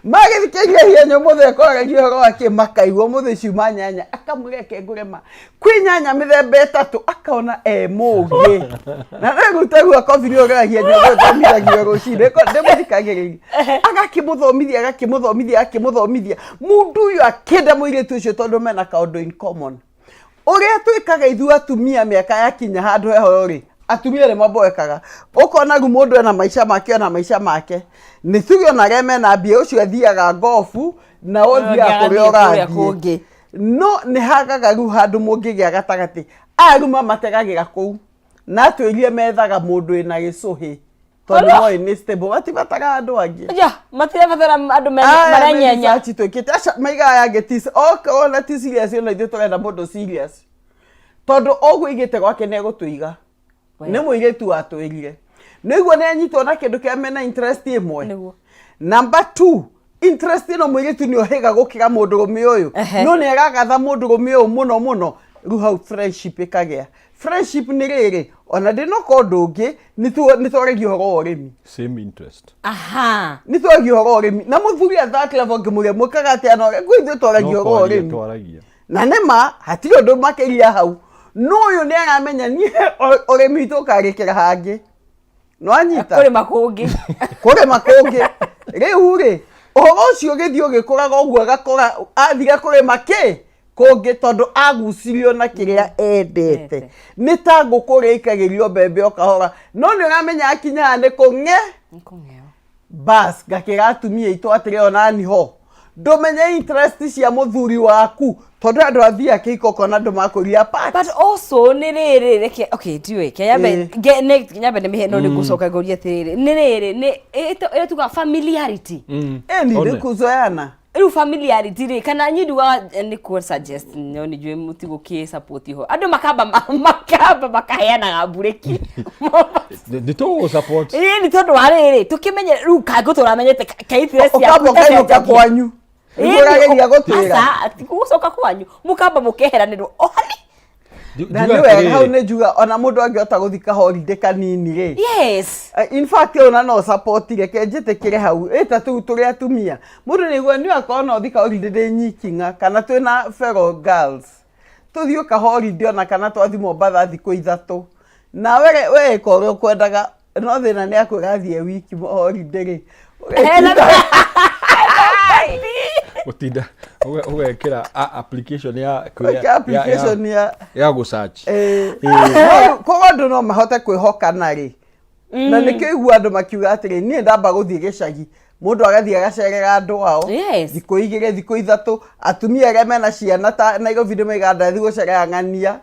magithikeria hienyo muthe koragia ro akimakaigwo muthe ciuma nyanya akamureke ngurema kwi nyanya mithemba itatu akaona mugi na negutagua kofiri ora hienyo gũthomithagio rũcinĩ ndĩmuthikagĩrĩria agakĩmuthomithia mundu uyu akenda mũirĩtu ũcio tondũ mena kaũndũ in common ũrĩa twĩkaga ithuĩ atumia mĩaka yakinya handũ heho rĩ atumia nĩ maboekaga ukona gu mundu ena maisha make ni tuge ona reme na mbia ucio athiaga gofu na othia kuria ũrathiĩ no nĩ hagaga ru handu mũngĩgĩa gatagati aruma mategagira kũu na twĩrie methaga mundu ena gĩcũhĩ tondu moi ni stable matibataga andu angi matirabatara andu maranyenya twĩkĩte aca maiga ya getisi ona ti serious ona ithuĩ tũrenda mundu serious tondu ogwo igĩte gwake nĩ egũtũiga nĩ mũirĩtu watwĩrire nĩguo nĩ anyitwo na kĩndũ kĩa mena interest ĩmwe number 2 interest ĩno mũirĩtu nĩ ohiga gũkĩra mũndũrũme ũyũ no nĩ aragatha mũndũrũme ũyũ mũno rĩu hau friendship ĩkagĩa friendship nĩ rĩrĩ ona ndĩnoka ũndũ ũngĩ nĩ twarĩgia ũhoro wa ũrĩmi same interest nĩ twarĩgia ũhoro wa ũrĩmi na mũthuri at that level ngĩmũria mũkaga atĩa no gwĩ ithuĩ twaragia ũhoro wa ũrĩmi na nĩma hatirĩ ũndũ makĩria hau no uyu ni aramenya ni urimi tukarikira hangi no anyita kuri makungi riu ri uhoro ucio githio gikuraga uguo agakora athira kuri make kungi tondu agucirio na kiria endete ni ta ngukuri ikagirio mbembe okahora no ni uramenya akinya ni kung'e bas gakira atumia itu atire ona ni ho ndomenye interest cia muthuri waku tondu andu athia kihiko kona andu makuria part. But also ni riri reke okay tiwe ke yabe nyambe ni miheno ni gucoka goria tiriri ni riri ni etuga familiarity ni kuzoeana riu familiarity ri kana nyiduwa ni ku suggest ni jwe mutigo ki support ho andu makamba makaheana gabureki ni to support ni tondu wa riri tukimenye riu kangu turamenyete kaithire cia ukamba kwanyu Murageria gutira. Asa gucoka kwanyu mukamba mukeheranirwo ohani. Na niwe hau ne juga ona mundu angiota guthika holiday kanini ri. Yes. In fact ona no support reke njite kire hau eta tu turi atumia. Mundu niguo ni akona uthika holiday nyikinga kana twina fellow girls. Tuthio ka holiday ona kana twathi Mombasa thiku ithatu. Na we ko kwendaga no thina ni akurathie wiki holiday ri. Utinda ugekira application ya go search ko andu no mahote kwihokana ri na nikigua andu makiuga atiri ni ndamba guthie gicagi mundu agathie agacerera andu ao thiku igire thiku ithatu atumia aria mena ciana ta Nairobi ndi maiganda thi gucerera ng'ania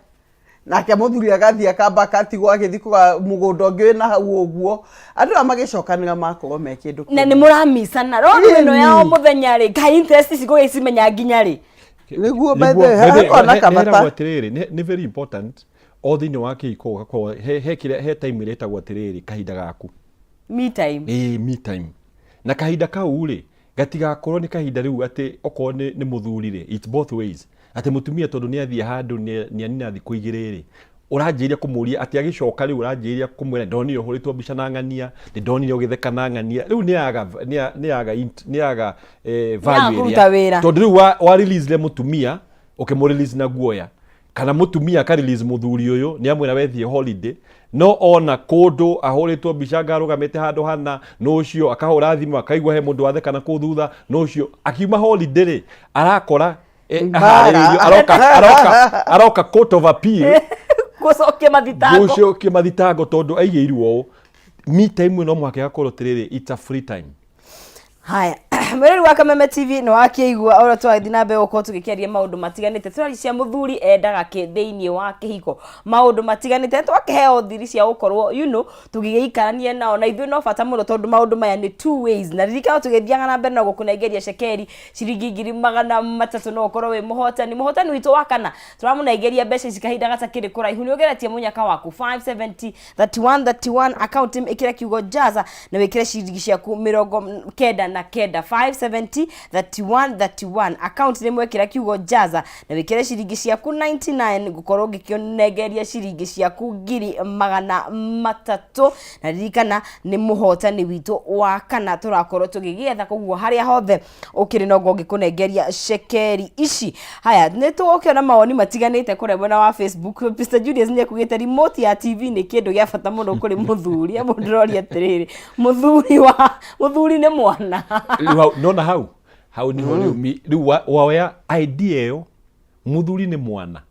nake muthuri agathie akamba katigwa agithikuga mugunda ungi na hau uguo andu amagicokanira makorwo me kindu na ni muramicana ro no yao muthenya ri ka interest cigo gicimenya nginya ri niguo bethe ona kamata ni very important all thini wa kihiko gakwo he time iretagwo atiriri kahinda gaku me time me time na kahinda kau ri gatigakorwo ni kahinda riu ati okorwo ni muthuri ri it's both ways ati mutumia tondu ni athie handu ni anina thiku igiriri uranjiria kumuria ati agicoka riu uranjiria kumwira ndoni uhuritwo mbica na ng'ania ni ndoni ugitheka na ng'ania riu ni aga value ria tondu riu wa release le mutumia ukimurelease na guoya kana mutumia ka release muthuri uyu ni amwira wethie holiday no ona kundu ahuritwo mbica ngarugamite handu hana no ucio akahura thimu akaigwa he mundu wathe kana kuthutha no ucio akiuma holiday ri arakora aroka court of appeal gucokia mathitango tondu aigirwo me time no mwake gakorwo tiriri it's a free time. Haya mweri wa Kameme TV no akigwa ora twathi na mbeo ko tugikiaria maundu matiganite turari cia muthuri endaga ke theinie wa kihiko maundu matiganite twakeheo thiri cia gukorwo tugigiikarania nao na ithu no bata muno tondu maundu maya ni two ways na ririka tugithianga na mbere no gukunengeria shekeri ciringi 300 no ukorwo we muhotani witu wa kana turamunengeria mbeca cikahinda gatakiri kuraihu ni ugeretie munyaka waku 570 31 account ikira kiugo jaza na wikire ciringi ciaku 99 570 31 account ni mwekira kiugo jaza na wikire ciringi ciaku 99 gukorwo ngikionegeria ciringi ciaku 300 na ririkana ni muhotani witu wa kana turakorwo tugigietha koguo haria hothe ukiri no ngikunengeria shekeri ici. Haya ni tukiona mawoni matiganite kure mwena wa Facebook. Mr Julius ni akugite remote ya TV ni kindu gia bata muno kuri muthuri amundrori atiriri muthuri ni mwana nona hau ni wawea idea yo muthuri ni mwana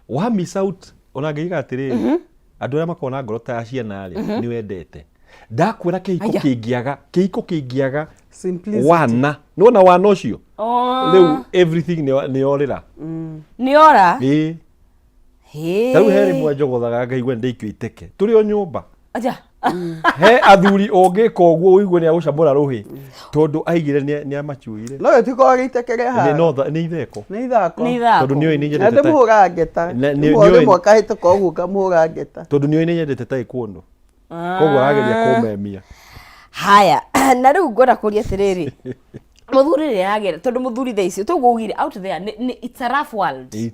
wa miss out onagiga atiriri andu aria makona ngoro ta ciana ri ni wendete ndakwira kihiko kingiaga wana nona wana ucio riu everything ni orira ni ora taru heri mwajogothaga ngaigwe ndeikio iteke turi o nyumba aja he athuri ongeka uguo uigwe ni agucamura ruhi tondu aigire ni amachuire no tiko agitekere ha ni itheko tondu ni oi ni nyendete ndio muhura ngeta ni oi mwaka hitoko uguo kamuhura ngeta tondu ni oi ni nyendete taekwondo koguo ageria kumemia. Haya na riu ngora kuria tiriri muthuri ri agera tondu muthuri thaici tugugire out there ni it's a rough world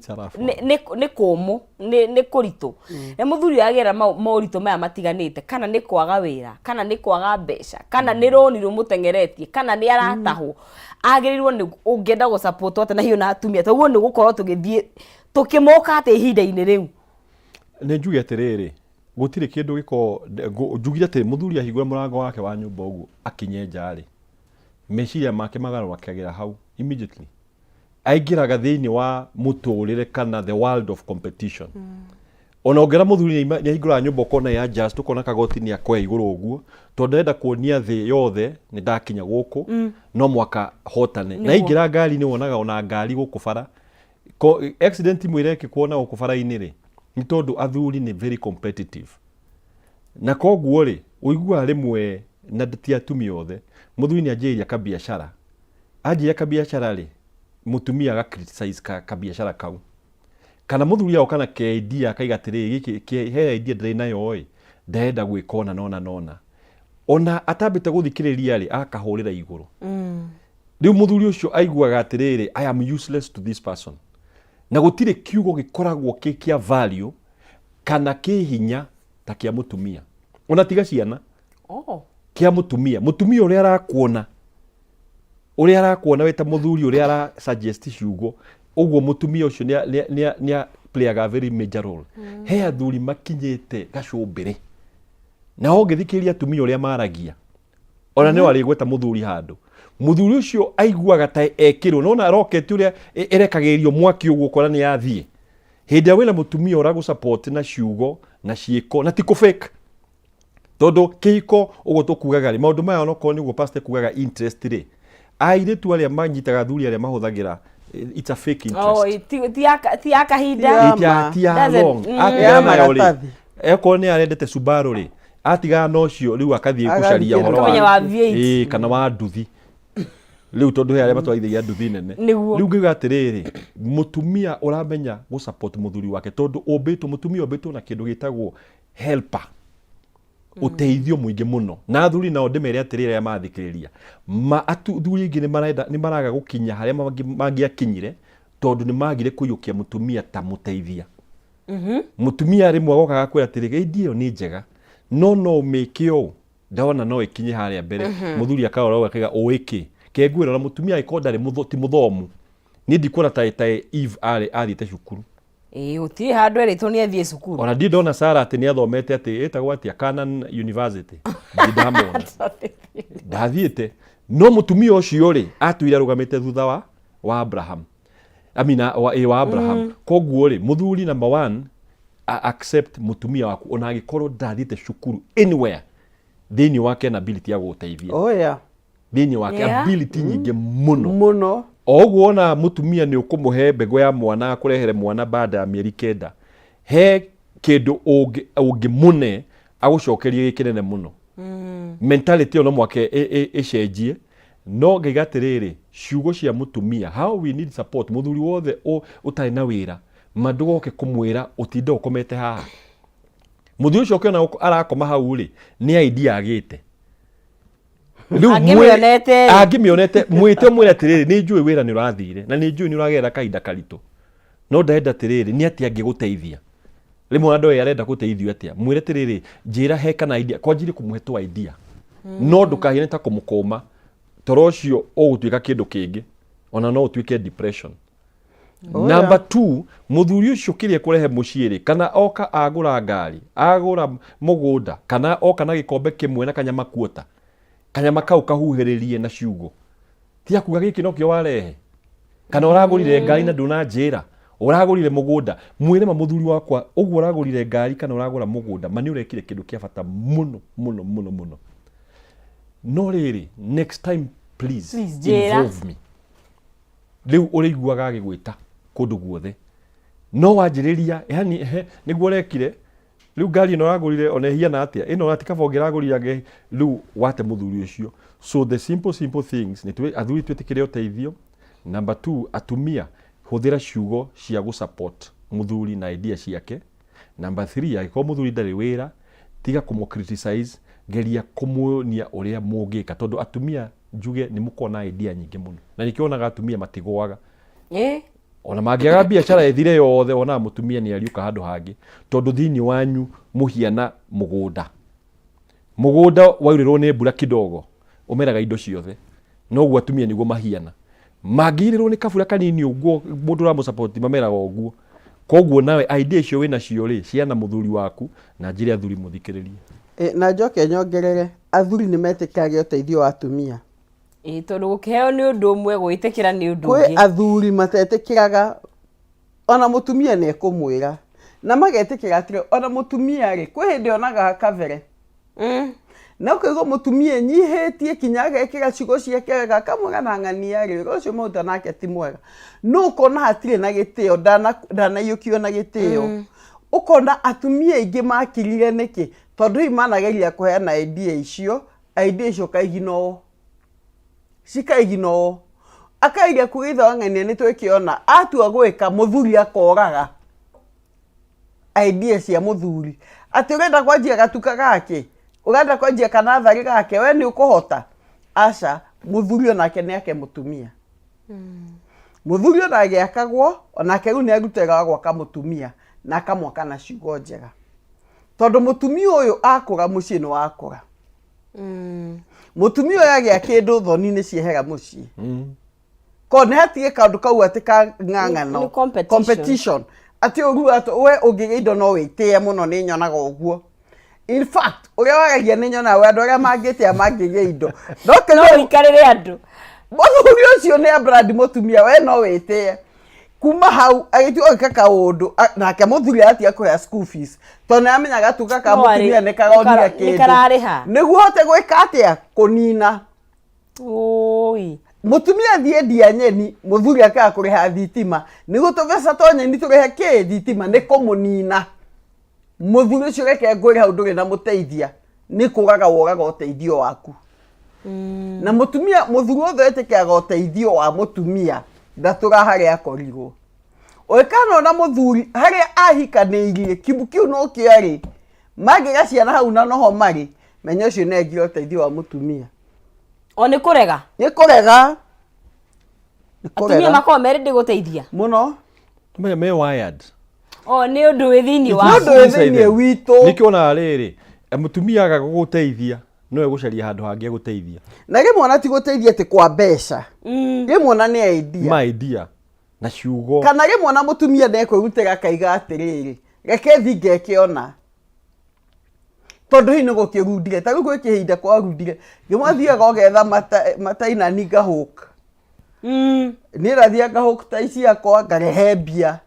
ni kumu ni kuritu na muthuri agera maurito maya matiganite kana ni kwaga wira kana ni kwaga mbeca kana ni roni rumutengeretie kana ni aratahwo agerirwo ni ungienda go support ate na hiyo na atumia toguo ni gukorwo tugithie tukimoka ate ihinda-ini riu ni njuge atiriri gutire kindu giko njugira ati muthuri ahingura murango wake wa nyumba uguo akinye njari meciria make magarwo akagira hau immediately aingiraga thiini wa muturire kana the world of competition ona ongera muthuri ni ahingura nyumba kona ya just ukona kagoti ni akwa iguru uguo tondu enda kuonia thi yothe ni ndakinya guku no mwaka hotane na ingira ngari ni wonaga ona ngari guku bara accident mwire kikuona guku bara-ini ri ni tondu athuri ni very competitive na koguo ri uigua rimwe na ti atumia othe muthuri ni anjiria ka biashara anjiria ka biashara ri mutumia ga criticize ka biashara kau kana muthuri ao kana ke idea kaiga atiri giki he idea ndiri nayo oi ndenda gwikona nona ona atambite guthikiriria ri akahurira iguru riu muthuri ucio aiguaga atiriri I am useless to this person na gutire kiugo gikoragwo kia value kana kihinya ta kia mutumia ona tiga ciana kia mutumia uria arakuona weta muthuri uria ara suggest ciugo uguo mutumia ucio ni play a very major role he athuri makinyite gacumbire na ongithikiria atumia uria maragia ona ni wari gweta muthuri handu muthuri ucio aiguaga ta ekirwo nona rocket uria erekagirio mwaki uguo kora ni yathie hindi ya wina mutumia uragu support na ciugo na ciiko na tiko fake todo kihiko uguo tukugaga ri maundu maya no ko niguo pastor kugaga interest ri aire tu aria manyitaga athuri aria mahuthagira it's a fake interest ti akahinda ti long eko ni arendete Subaru ri atiga no cio riu akathie gucaria horo wa kana wa nduthi riu tondu he aria matwaithagia nduthi nene riu ngiuga atiriri mutumia uramenya gu support muthuri wake tondu umbitwo mutumia umbitwo na kindu gitagwo helper uteithio muingi muno na athuri nao ndimere atiriri ya mathikiriria athuri ingi ni maraga gukinya haria mangiakinyire tondu ni magire kuyukia mutumia ta muteithia mutumia rimwe gokaga kwira atiriri ideo ni njega no mekio ndona no ikinye haria mbere muthuri akaora akiga oiki kegwira na mutumia ikonda ri ti muthomu ni ndikora ta Eve athite cukuru uti handu eritwo ni athie cukuru ona ndi ndona Sara ati ni athomete ati etagwo ati Canaan University ndamona ndathiite no mutumia ucio ri atuire rugamite thutha wa Abraham wa Abraham koguo ri muthuri number 1 accept mutumia waku ona agikorwo ndathite cukuru anywhere thini wake na ability ya guteithia thini wake ability nyingi muno oguo ona mutumia ni ukumuhe mbego ya mwana akurehere mwana baada ya mieri 9 he kindu ungi mune agucokerie kinene muno mentality ono mwake icenjie no ngigatiriri ciugo cia mutumia how we need support muthuri wothe utari na wira mandugoke kumwira utinda ukomete haha muthuri ucio kiona arakoma hau ri ni idea agite angimionete mwite mwira atiriri ni njui wira ni urathire na ni njui ni uragera kahinda karitu no ndaenda atiriri ni ati angiguteithia rimwe andu arenda guteithio atia mwire atiriri njira he kana idea kwanjiri kumuhetwa idea no ndukahine ta kumukoma toro ucio ugutuika kindu kingi ona no utuike depression number 2 muthuri ucio kirie kurehe muciiri kana oka agura ngari agura mugunda kana oka na gikombe kimwe na kanyama kuota kanyama kau kahuhiririe na ciugo ti akuga giki no kio warehe kana uragurire ngari na nduna njira uragurire mugunda mwire ma muthuri wakwa uguo uragurire ngari kana uragura mugunda mani urekire kindu kia bata muno no riri next time please involve me riu uriguaga gigwita kundu guothe no wanjiriria yani niguo rekire riu ngari no ragurire one hiana atia ino atikabongira agurire riu wate muthuri ucio so the simple things ni athuri twetikire uteithio number 2 atumia huthira ciugo cia gu support muthuri na idea ciake number 3 agiko muthuri ndari wira tiga kumu criticize geria kumuonia uria mungika tondu atumia njuge ni mukona idea nyingi muno na nikionaga atumia matigwaga ona magiaga biashara ethire yothe ona mutumia ni ariuka handu hangi tondu thini wanyu muhiana mugunda wairirwo ni mbura kidogo umeraga indo ciothe no gwa atumia niguo mahiana magirirwo ni kabura kanini uguo mundu ra support mameraga uguo koguo nawe idea icio wina cio ri ciana muthuri waku na njire athuri muthikiririe na njoke nyongerere athuri ni metikaga uteithio wa atumia tondu gukiheo ni undu umwe gwitikira ni undu ungi kwi athuri matetikiraga ona mutumia ni ekumwira na magetikira atire ona mutumia ri kwi hindi onaga kavere na ukigo mutumia nyihetie kinyaga ekira cigo ciake gakamwe na ng'ania ri ucio muta nake ti mwega no kona hatire na gitio dana yukio na gitio ukona atumia ingi makirire niki tondu imanageria kuheana idea icio kaigino cikaigino akairia kuitha ng'ania ni twikiona atua gwika muthuri akoraga idea cia muthuri ati urenda kwanjia gatuka gake urenda kwanjia kanathari gake we ni ukuhota aca muthuri onake ni ake mutumia muthuri onake akagwo onake riu ni arutega gwaka mutumia na akamwaka na ciugo njega tondu mutumia uyu akura mucii ni wakura mutumia uyu agia kindu thoni ni ciehera mucii kone hatige kaundu kau ati ka ng'ang'ano competition ati ugu we ungiga indo no witie muno ni nyonaga uguo in fact uria wagagia ni nyona we andu aria mangitia mangiga indo no ikarire andu muthuri ucio ni brand mutumia we no witie kuma hau agitio kaka undu nake muthuri atia kuya school fees tondu amenyaga tu kaka mutumia ni kagonia kindu ni karariha niguo hote gwika atia kunina oi mutumia thie ndia nyeni muthuri akaga kuriha thitima niguo tuveca to nyeni turihe ki thitima ni kumunina muthuri ucio reke ngwire hau nduri na muteithia ni kugaga wogaga uteithio waku na mutumia muthuri othe etikiaga uteithio wa mutumia ndatura haria akorirwo oikana na muthuri haria ahikaniirie kibu kiu no kiari magiga ciana hau na noho mari menya ucio nengire uteithio wa mutumia o ni kurega atumia makoo merende guteithia muno me wired o ni undu withini wa undu withini witu nikiona riri mutumia agaguteithia no egucaria handu hangi guteithia na rimwe ona ti guteithia ati kwa mbeca rimwe ona ni idea na ciugo kana rimwe ona mutumia nekwirutira kaiga atiriri reke thinge kiona tondu hino gukirundire ta riu gwikihinda kwa rundire gimwathiaga ogetha mataina ninga hook ni rathiaga hook ta ici akwa ngarehe mbia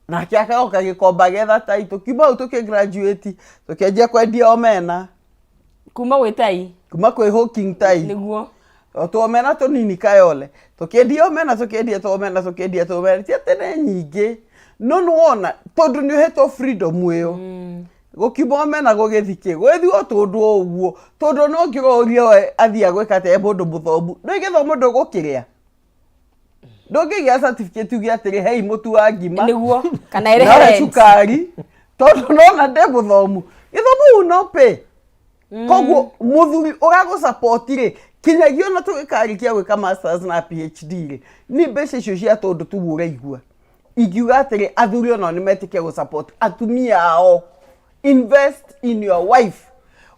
na kiakaga gikomba getha taito kiuma au tukigraduate tukianjia kwendia omena kuma gwitai kuma kwi hooking tai niguo omena tunini kayole tukiendia omena tukiendia omena tia tene nyingi no nuona tondu ni uhetwo freedom uyo gukiuma omena gugithiki gwithio tundu oguo tondu no ngiroria we athia gwika te mundu muthomu no igithomo ndugukiria ndugigia certificate ugia atiri hei mutu wa ngima niguo kana ire he sukari tondu nona nde muthomu githomo no pe koguo muthuri urago support ri kinyagio na tugikarikia gwika masters na PhD ri ni mbeca icio cia tondu tugura igua igiuga atiri athuri ona ni metike go support atumia ao invest in your wife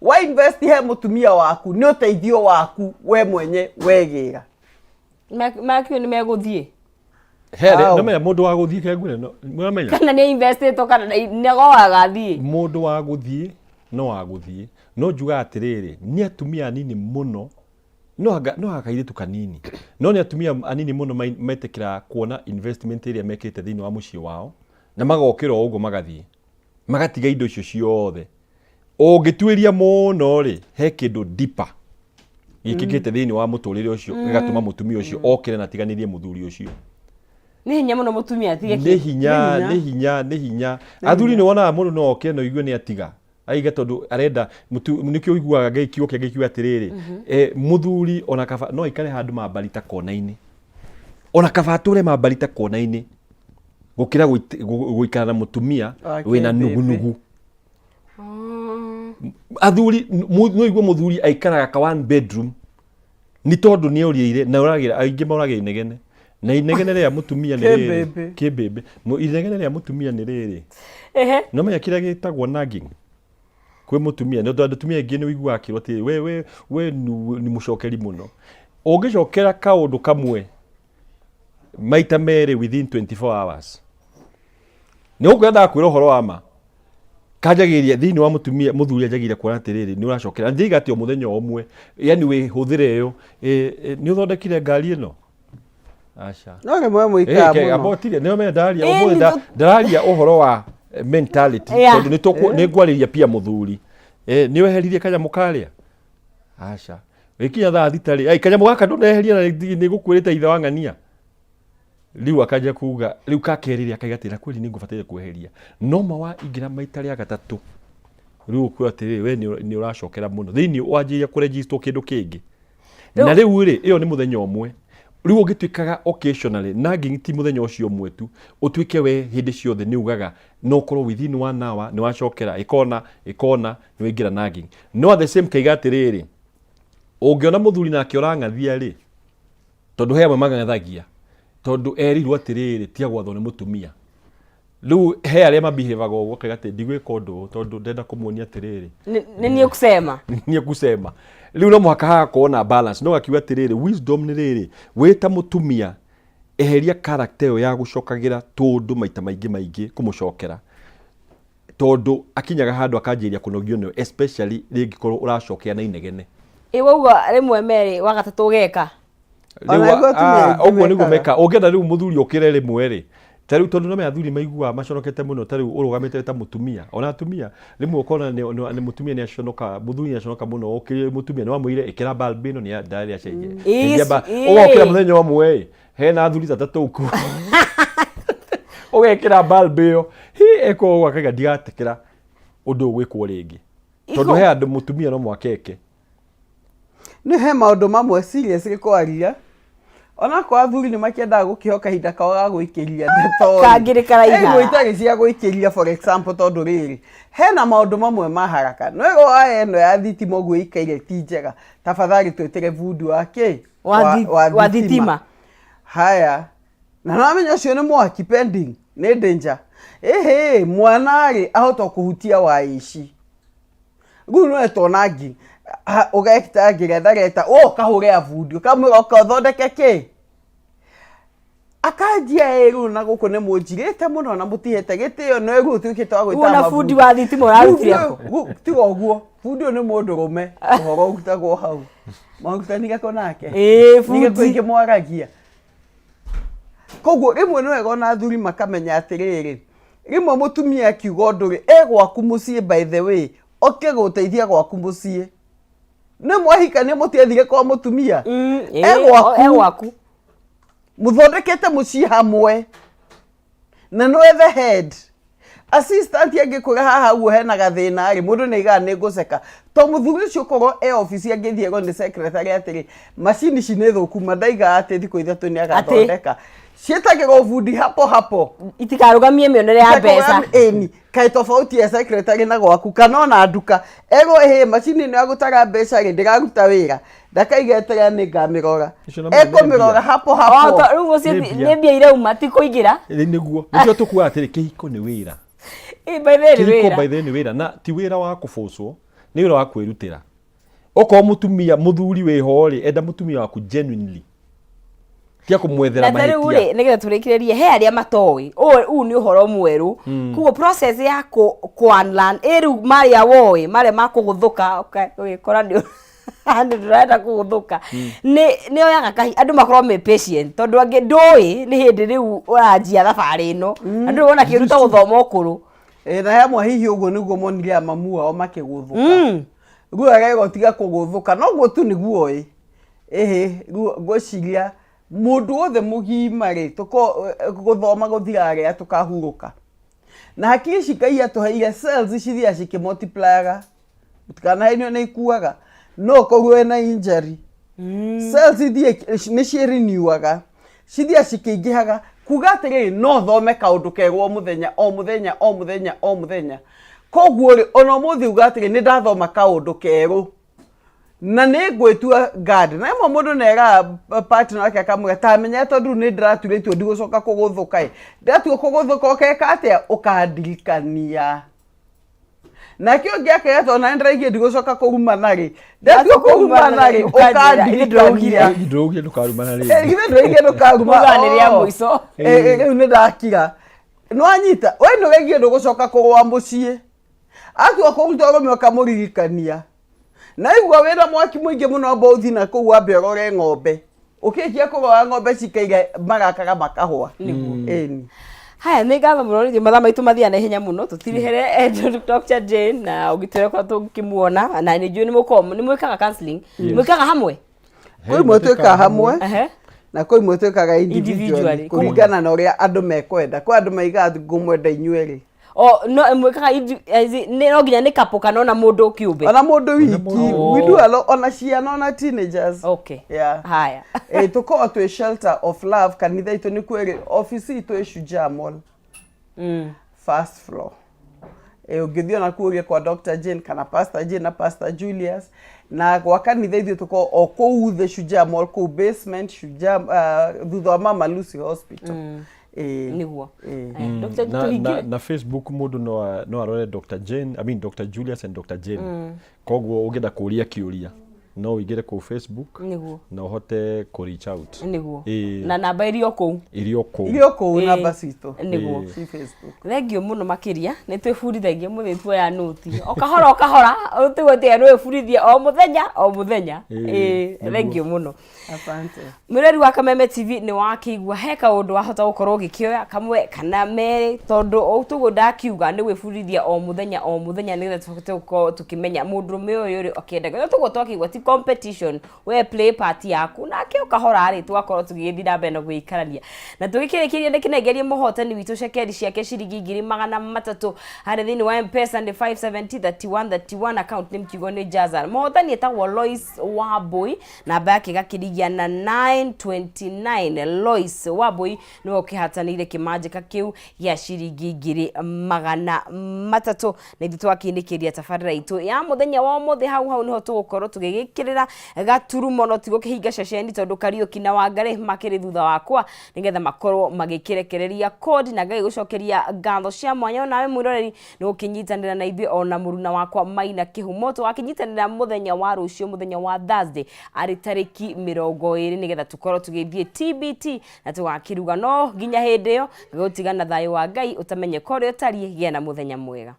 why invest he mutumia waku ni uteithio waku we mwenye wegira makio ni meguthie here no me mundu wa guthie kengure no mwamenya kana ni invest to kana ni goaga thie mundu wa guthie no wa guthie no njuga atiriri ni atumia nini muno no akairitu kanini no ni atumia anini muno metekira kuona investment area mekete thini wa mucii wao na magokira uguo magathie magatiga indo icio ciothe ungituiria muno ri he kindu deeper gikigite thini wa muturire ucio gigatuma mutumia ucio okire na tiganirie muthuri ucio ni hinya muno mutumia atige ni hinya athuri ni wona mundu no okire no igue ni atiga aiga tondu arenda nikio iguaga geikio kiagikio atiriri muthuri ona kaba no ikare handu mambarita kona-ini ona kaba ture mambarita kona-ini gukira guikara na mutumia wina nugunugu athuri no igwe muthuri aikaraga ka one bedroom ni tondu ni uriire na uragira aingi mauragira inegene na inegene ria mutumia ni riri kibebe inegene ria mutumia ni riri no menya kira gitagwo nagging kwe mutumia no tondu atumia ingi ni wiguaga kirwo ati we ni mucokeri muno ungicokera kaundu kamwe maita mere within 24 hours ni ukwenda kwira horo wa ma kajagiria thini wa mutumia muthuri ajagiria kuona atiriri ni uracokera ndiga ati o muthenya omwe yani we huthire yo ni uthondekire ngari ino acha no ni mwe muika muno abotire ni me ndaria umuthi ndaria uhoro wa mentality tondu ni ngwariria pia Muthuri ni weheririe kanyamu karia aca wikinya thaa thitari ai kanyamu gaka nduneheria na ni gukwirite ithe wa ng'ania riu akaja kuga riu kakeriria akaigatira kweli ni ngubataire kweheria noma wa ingira maita ria gatatu riu kwa atiri we ni uracokera muno thiini wanjiria ku register kindu kingi na riu ri iyo ni muthenya umwe riu ugitwikaga occasionally nagging ti muthenya ucio umwe tu utwike we hindi ciothe ni ugaga no korwo within 1 hour ni wacokera ikona ni wingira nagging no at the same kaigatiriri ungiona Muthuri nake urang'athia ri tondu he amwe magathagia tondu erirwo atiriri tia gwathwo ni mutumia riu he aria mabehaviaga uguo kaigate ndigwika undu tondu ndenda kumuonia atiriri ni kusema riu no muhaka ha kuona balance no akiuga atiriri wisdom ni riri wita mutumia eheria character yo ya gucokagira tondu maita maingi kumucokera tondu akinyaga handu akanjiria kunogio ni especially ringikorwo uracokea na inegene wauga rimwe meri wa gatatu geka oguo niguo meka ungienda riu Muthuri ukire rimwe ri tariu tondu no athuri maigua maconokete muno tariu urugamite ta mutumia ona atumia rimwe ukona ni mutumia ni aconoka Muthuri ni aconoka muno ukire mutumia ni wamwire ikira bulb ino ni ndari acenje ugokira muthenya umwe hena athuri tatatu ku ugekira bulb iyo eko wakaga ndigatekera undu gwikwo ringi tondu he andu mutumia no mwakeke ni he maundu mamwe serious gikwaria ona kwa athuri ni makiendaga gukihoka hinda kao ga gwikiria ndeto kangirikara iha gwitari cia gwikiria for example tondu riri hena maundu mamwe maharaka no ego eno ya thitimo guo ikaire ti njega tafadhali twetire vudu wake wa thitima haya na namenya cio ni mwaki pending ni danger mwanari ahota kuhutia wa ici guno etonagi ugekita ngiretha kahure avudio kamwe okathondeke ki akajia eru na guku ni munjirite muno na mutihete gitio no egu twikite wa gwita na fundi wa thitimo ararutire tigo oguo fundi ni mundu rume uhoro utagwo hau magutani gako nake fundi nige mwaragia koguo rimwe no ego na athuri makamenya atiriri rimwe mutumia kiugo nduri egwaku mucie by the way guteithia gwaku mucie ne mwahika ne mutiethire kwa mutumia egwaku muthondekete mucie hamwe na no the head assistant yangikura haha uo hena gathina ri mundu ne iga ne guseka to Muthuri cio korwo office yangithie go ni secretary atiri machine cine thuku madaiga ati thiko ithatu ni agathondeka cietagirwo bundi hapo itikarugamie mionere ya mbeca kai tofauti ya secretary na gwaku kana ona nduka ego machine ni agutara mbeca ri ndiraruta wira ndakaigetera ni ngamirora mirora hapo rugo ni bia ire umati kuigira niguo nicio tukuwa atiri kihiko ni wira by the ni wira na ti wira wa kufucwo ni wira wa kwirutira oko mutumia Muthuri wiho ri enda mutumia waku genuinely tia kumwethera mahitia na rĩu nĩgetha tũrĩkĩrĩrie he arĩa matoĩ ũũ nĩ ũhoro mwerũ kuo process ya unlearn rĩu marĩa woĩ marĩa makũgũthũka ũgĩkora nĩ ndĩrenda kũgũthũka nĩ oyaga andũ makorwo me patient tondũ angĩ ndũĩ nĩ hĩndĩ rĩu ũranjia thabarĩ ĩno andũ wona kĩruta gũthoma ũkũrũ na yamwe hihi ũguo nĩguo monire mamu wao makĩgũthũka guo agego tiga kũgũthũka no guo tu nĩguo ngwĩciria mundu othe mugima ri tuko guthoma guthiraga tukahuruka na hakiri cikaia tuheire cells cithia cikimultiplyaga utikana hainio ni ikuaga no koguo na injury cells ithie ni cirenewaga cithia cikingihaga kuga atiri no thome kaundu kegwo muthenya koguo ri ona muthi uga atiri ni ndathoma kaundu keru na ne gwetua guard na mo mundu nera partner wake akamwe tamenya tondu ni ndiraturĩtwo ndigucoka kũgũthũka ndatuo kũgũthũka okeka atia ukandirikania na kĩo ngĩaka tona ndĩraigie ndigucoka kũrumana rĩ ndatuo kũrumana rĩ ukandirikania ndũgie ndũkarumana rĩ ndũgie ndũkarumana rĩa mũico rĩu nĩ ndakira no anyita we nĩ wĩgie ndũgũcoka kũgwa mũciĩ atua kũruta ũrũme ũkamũririkania na igwa wera mwaki mwingi muno bothi na ku wambe rore ng'ombe ukikia kurora ng'ombe cikaiga magakaga makahwa eni haya nĩ ngatho mũno nĩ mathaa maitũ mathia na ihenya mũno tũtirihere Dr. Jane na ũgitĩre kwa tũngĩmuona na nĩ njũĩ nĩ mwĩkaga counseling mwĩkaga hamwe kwĩ imwe twĩkaga hamwe na kwĩ imwe twĩkaga individually kũringana na ũrĩa andũ mekwenda kwĩ andũ maigaga ngũmwenda inyuerĩ no mwĩkaga no nginya nĩ couple kana ona mũndũ kĩũmbe ona mũndũ wiki we do a lot ona ciana ona teenagers okay haya tuko twĩ shelter of love kanitha itu nĩ kwĩrĩ office itu Shujaa Mall first floor ũngĩthiĩ ona kuoria kwa Dr. Jane kana Pastor Jane na Pastor Julius na kwa kanitha ithu tuko o kuu the Shujaa Mall kuu basement Shujaa thutha wa Mama Lucy Hospital niguo na Facebook mundu no arore Dr. Jane Dr. Julius and Dr. Jane koguo ungenda kuria kiuria no wigire ku Facebook na uhote ku reach out na namba irio kou namba cito ci Facebook thengio muno makiria nĩ twĩbundithagia mũthĩtu ya noti okahora ũtigũtia nĩ wĩbundithia o mũthenya thengio muno asante mũreri wa Kameme TV nĩ wakĩigua he kaũndũ wahota gũkorwo ũgĩkĩoya kamwe kana merĩ tondũ ũtugo ndakiuga nĩ wĩbundithia o mũthenya nĩgetha tũhote gũkorwo tũkĩmenya mũndũrũme ũyũ rĩ okĩendaga tũgo twakĩigua ti competition we play part yaku nake ukahora ari twakorwo tugĩthi na mbere na gũikarania na tũgĩkĩrĩkĩria nĩ kĩnengerie mũhotani witũ cekeri ciake ciringi 300 harĩ thĩinĩ wa M-Pesa nĩ 5703131 account nĩ mkiugo nĩ Jazan mũhotani etagwo Lois Waboi namba yake gakĩrigia na 929 Lois Waboi nĩwe ũkĩhatanĩire kĩmanjĩka kĩu gĩa ciringi 300 na ithuĩ twakĩnĩkĩria tabarĩra itũ ya mũthenya wa ũmũthĩ hau nĩho tũgũkorwo tũgĩgĩkĩrĩra gaturumo no tigo kĩhinga ceceni tondũ Kariũki na Wangari makĩrĩ thutha wakwa nĩgetha makorwo magĩkĩrekereria kodi na gũcokeria ngatho cia mwanya nawe mwĩroreri nĩ gũkĩnyitanĩra na ithuĩ ona mũruna wakwa Maina Kĩhumo tũgakĩnyitanĩra mũthenya wa rũciũ mũthenya wa Thursday arĩ tarĩki 20 nĩgetha tũkorwo tũgĩthiĩ TBT na tũgakĩruga no nginya hĩndĩ ĩyo gũtigana thayũ wa Ngai ũtamenye kũrĩa ũtariĩ gĩa na mũthenya mwega.